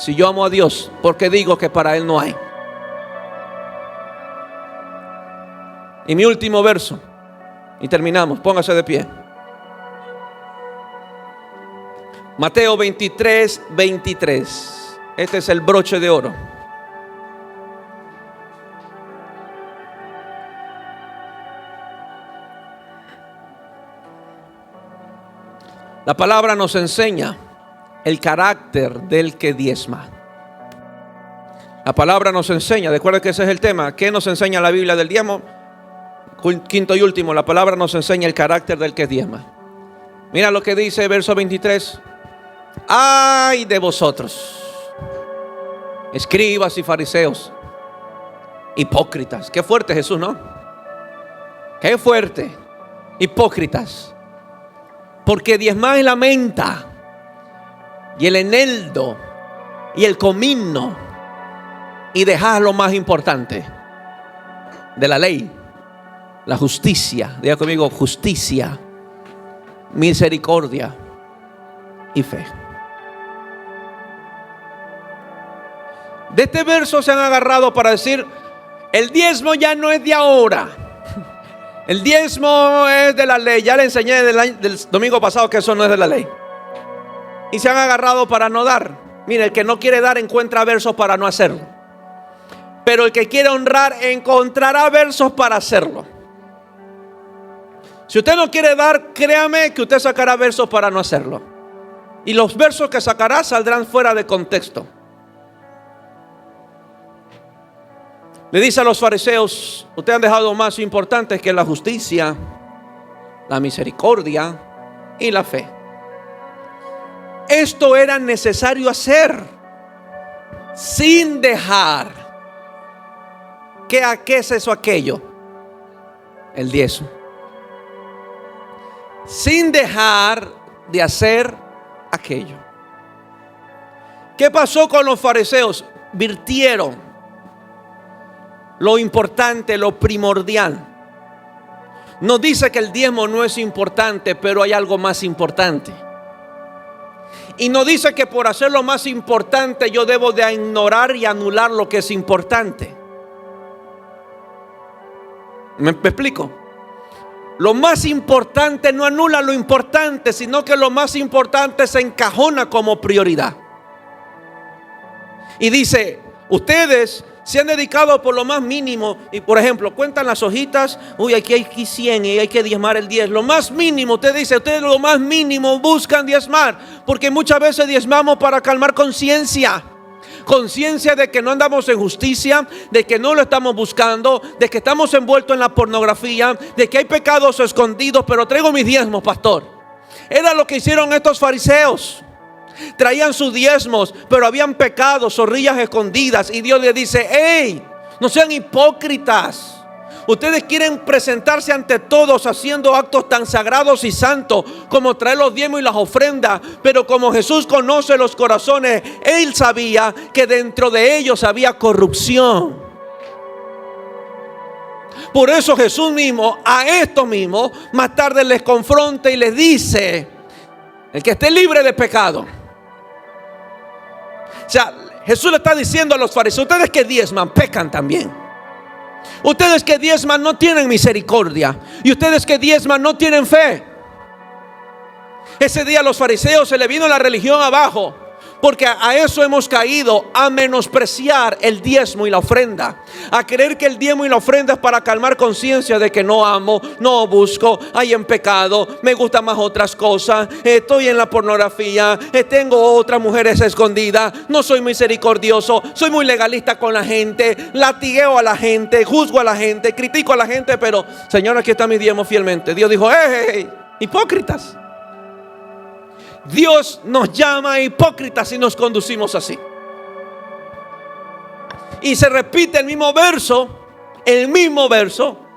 Si yo amo a Dios, ¿por qué digo que para Él no hay? Y mi último verso, y terminamos, póngase de pie. Mateo 23, 23. Este es el broche de oro. La palabra nos enseña el carácter del que diezma. La palabra nos enseña, recuerda que ese es el tema. ¿Qué nos enseña la Biblia del diezmo? Quinto y último, la palabra nos enseña el carácter del que diezma. Mira lo que dice verso 23. Ay de vosotros, escribas y fariseos, hipócritas. Qué fuerte Jesús, ¿no? Qué fuerte. Hipócritas, porque diezmáis la menta y el eneldo y el comino, y dejad lo más importante de la ley, la justicia. Diga conmigo: justicia, misericordia y fe. De este verso se han agarrado para decir: el diezmo ya no es de ahora, el diezmo es de la ley. Ya le enseñé del domingo pasado que eso no es de la ley. Y se han agarrado para no dar. Mire, el que no quiere dar encuentra versos para no hacerlo, pero el que quiere honrar encontrará versos para hacerlo. Si usted no quiere dar, créame que usted sacará versos para no hacerlo, y los versos que sacará saldrán fuera de contexto. Le dice a los fariseos: ustedes han dejado más importantes que la justicia, la misericordia y la fe. Esto era necesario hacer sin dejar. ¿Qué es eso, aquello? El diezmo. Sin dejar de hacer aquello. ¿Qué pasó con los fariseos? Virtieron lo importante, lo primordial. No dice que el diezmo no es importante, pero hay algo más importante. Y no dice que por hacer lo más importante yo debo de ignorar y anular lo que es importante. ¿Me explico? Lo más importante no anula lo importante, sino que lo más importante se encajona como prioridad. Y dice: ustedes se han dedicado por lo más mínimo. Y por ejemplo, cuentan las hojitas. Uy, aquí hay 100 y hay que diezmar el 10. Lo más mínimo, usted dice, ustedes lo más mínimo buscan diezmar. Porque muchas veces diezmamos para calmar conciencia. Conciencia de que no andamos en justicia, de que no lo estamos buscando, de que estamos envueltos en la pornografía, de que hay pecados escondidos. Pero traigo mis diezmos, pastor. Era lo que hicieron estos fariseos. Traían sus diezmos, pero habían pecados, zorrillas escondidas. Y Dios les dice: hey, no sean hipócritas. Ustedes quieren presentarse ante todos haciendo actos tan sagrados y santos como traer los diezmos y las ofrendas, pero como Jesús conoce los corazones, Él sabía que dentro de ellos había corrupción. Por eso Jesús mismo a estos mismos más tarde les confronta y les dice: el que esté libre de pecado. O sea, Jesús le está diciendo a los fariseos: ustedes que diezman pecan también. Ustedes que diezman no tienen misericordia, y ustedes que diezman no tienen fe. Ese día a los fariseos se le vino la religión abajo, porque a eso hemos caído, a menospreciar el diezmo y la ofrenda, a creer que el diezmo y la ofrenda es para calmar conciencia de que no amo, no busco, hay en pecado, me gustan más otras cosas, estoy en la pornografía, tengo otras mujeres escondidas, no soy misericordioso, soy muy legalista con la gente, latigueo a la gente, juzgo a la gente, critico a la gente, pero Señor, aquí está mi diezmo fielmente. Dios dijo: hey, hipócritas. Dios nos llama hipócritas si nos conducimos así. Y se repite el mismo verso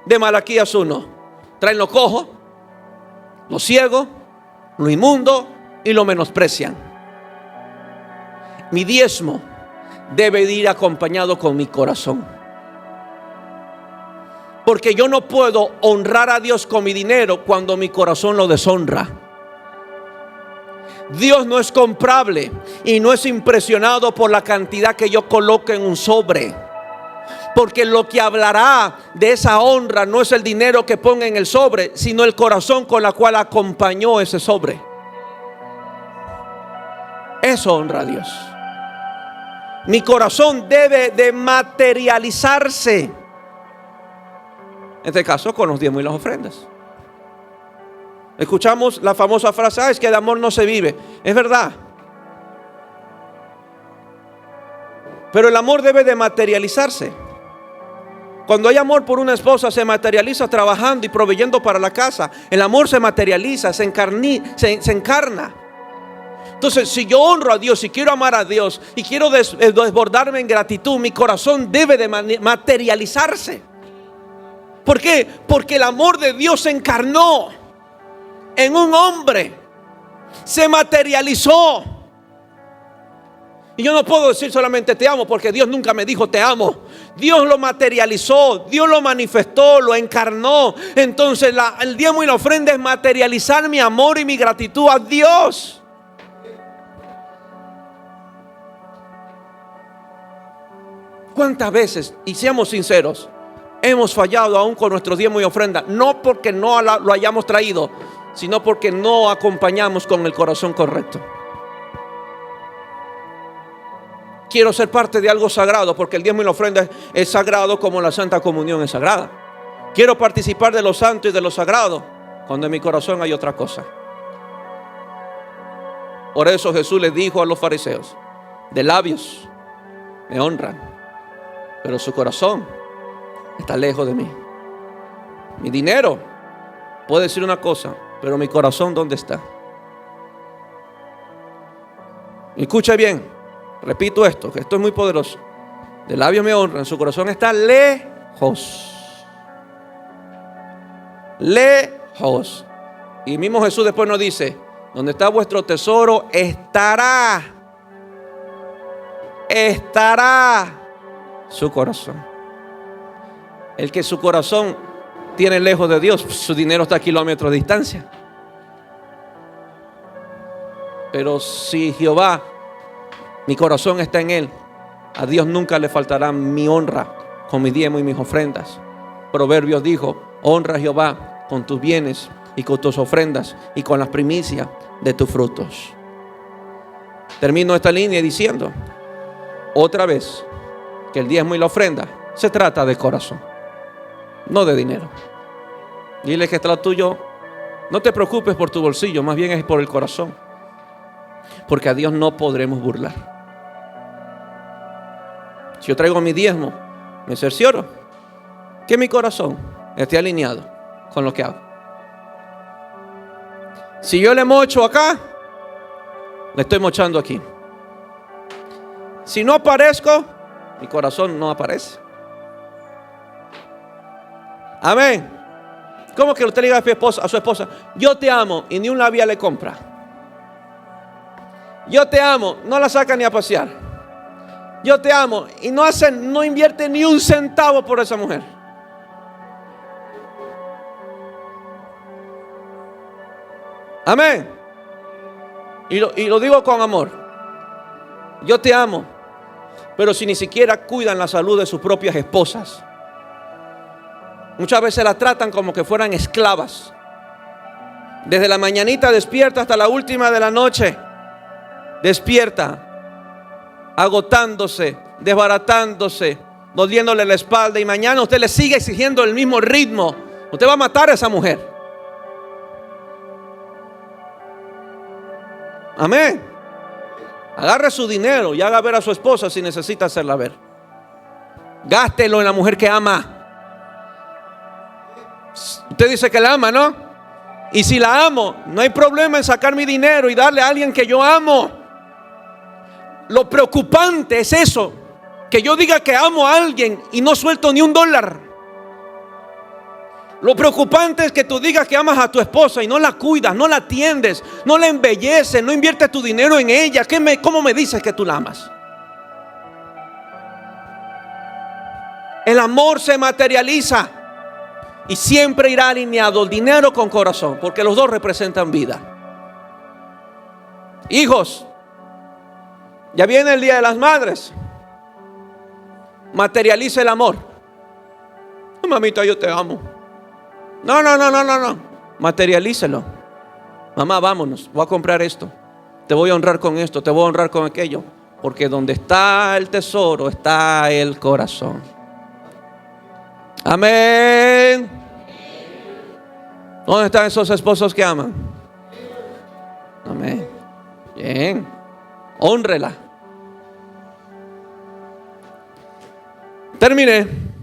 de Malaquías 1. Traen lo cojo, lo ciego, lo inmundo y lo menosprecian. Mi diezmo debe ir acompañado con mi corazón, porque yo no puedo honrar a Dios con mi dinero cuando mi corazón lo deshonra. Dios no es comprable y no es impresionado por la cantidad que yo coloque en un sobre. Porque lo que hablará de esa honra no es el dinero que ponga en el sobre, sino el corazón con la cual acompañó ese sobre. Eso honra a Dios. Mi corazón debe de materializarse. En este caso, con los diezmos y las ofrendas. Escuchamos la famosa frase: es que el amor no se vive. Es verdad. Pero el amor debe de materializarse. Cuando hay amor por una esposa, se materializa trabajando y proveyendo para la casa. El amor se materializa, se encarna. Entonces, si yo honro a Dios y quiero amar a Dios y quiero desbordarme en gratitud, mi corazón debe de materializarse. ¿Por qué? Porque el amor de Dios se encarnó en un hombre, se materializó. Y yo no puedo decir solamente te amo, porque Dios nunca me dijo te amo. Dios lo materializó, Dios lo manifestó, lo encarnó. Entonces el diezmo y la ofrenda es materializar mi amor y mi gratitud a Dios. ¿Cuántas veces, y seamos sinceros, hemos fallado aún con nuestro diezmo y ofrenda? No porque no lo hayamos traído, sino porque no acompañamos con el corazón correcto. Quiero ser parte de algo sagrado, porque el diezmo y la ofrenda es sagrado como la Santa Comunión es sagrada. Quiero participar de lo santo y de lo sagrado, cuando en mi corazón hay otra cosa. Por eso Jesús les dijo a los fariseos: de labios me honran, pero su corazón está lejos de mí. Mi dinero puede decir una cosa, pero mi corazón, ¿dónde está? Escucha bien. Repito esto, que esto es muy poderoso. De labios me honran, su corazón está lejos. Lejos. Y mismo Jesús después nos dice: donde está vuestro tesoro estará su corazón. El que su corazón tiene lejos de Dios, su dinero está a kilómetros de distancia. Pero si Jehová, mi corazón está en Él, a Dios nunca le faltará mi honra con mi diezmo y mis ofrendas. Proverbios dijo: honra a Jehová con tus bienes y con tus ofrendas y con las primicias de tus frutos. Termino esta línea diciendo otra vez que el diezmo y la ofrenda se trata de corazón, no de dinero. Dile que está lo tuyo: no te preocupes por tu bolsillo, más bien es por el corazón, porque a Dios no podremos burlar. Si yo traigo mi diezmo, me cercioro que mi corazón esté alineado con lo que hago. Si yo le mocho acá, le estoy mochando aquí. Si no aparezco, mi corazón no aparece. Amén. ¿Cómo que usted le diga a su esposa: yo te amo, y ni un labial le compra? Yo te amo, no la saca ni a pasear. Yo te amo, y no invierte ni un centavo por esa mujer. Amén. Y lo digo con amor. Yo te amo, pero si ni siquiera cuidan la salud de sus propias esposas, muchas veces las tratan como que fueran esclavas. Desde la mañanita despierta hasta la última de la noche, despierta, agotándose, desbaratándose, doliéndole la espalda, y mañana usted le sigue exigiendo el mismo ritmo. Usted va a matar a esa mujer. Amén. Agarre su dinero y haga ver a su esposa si necesita hacerla ver. Gástelo en la mujer que ama. Usted dice que la ama, ¿no? Y si la amo, no hay problema en sacar mi dinero y darle a alguien que yo amo. Lo preocupante es eso, que yo diga que amo a alguien y no suelto ni $1. Lo preocupante es que tú digas que amas a tu esposa y no la cuidas, no la atiendes, no la embelleces, no inviertes tu dinero en ella. ¿Cómo me dices que tú la amas? El amor se materializa y siempre irá alineado el dinero con corazón, porque los dos representan vida. Hijos, ya viene el Día de las Madres. Materializa el amor. Mamita, yo te amo. No. Materialícelo. Mamá, vámonos, voy a comprar esto. Te voy a honrar con esto, te voy a honrar con aquello. Porque donde está el tesoro está el corazón. Amén. ¿Dónde están esos esposos que aman? Amén. Bien. Hónrela. Terminé.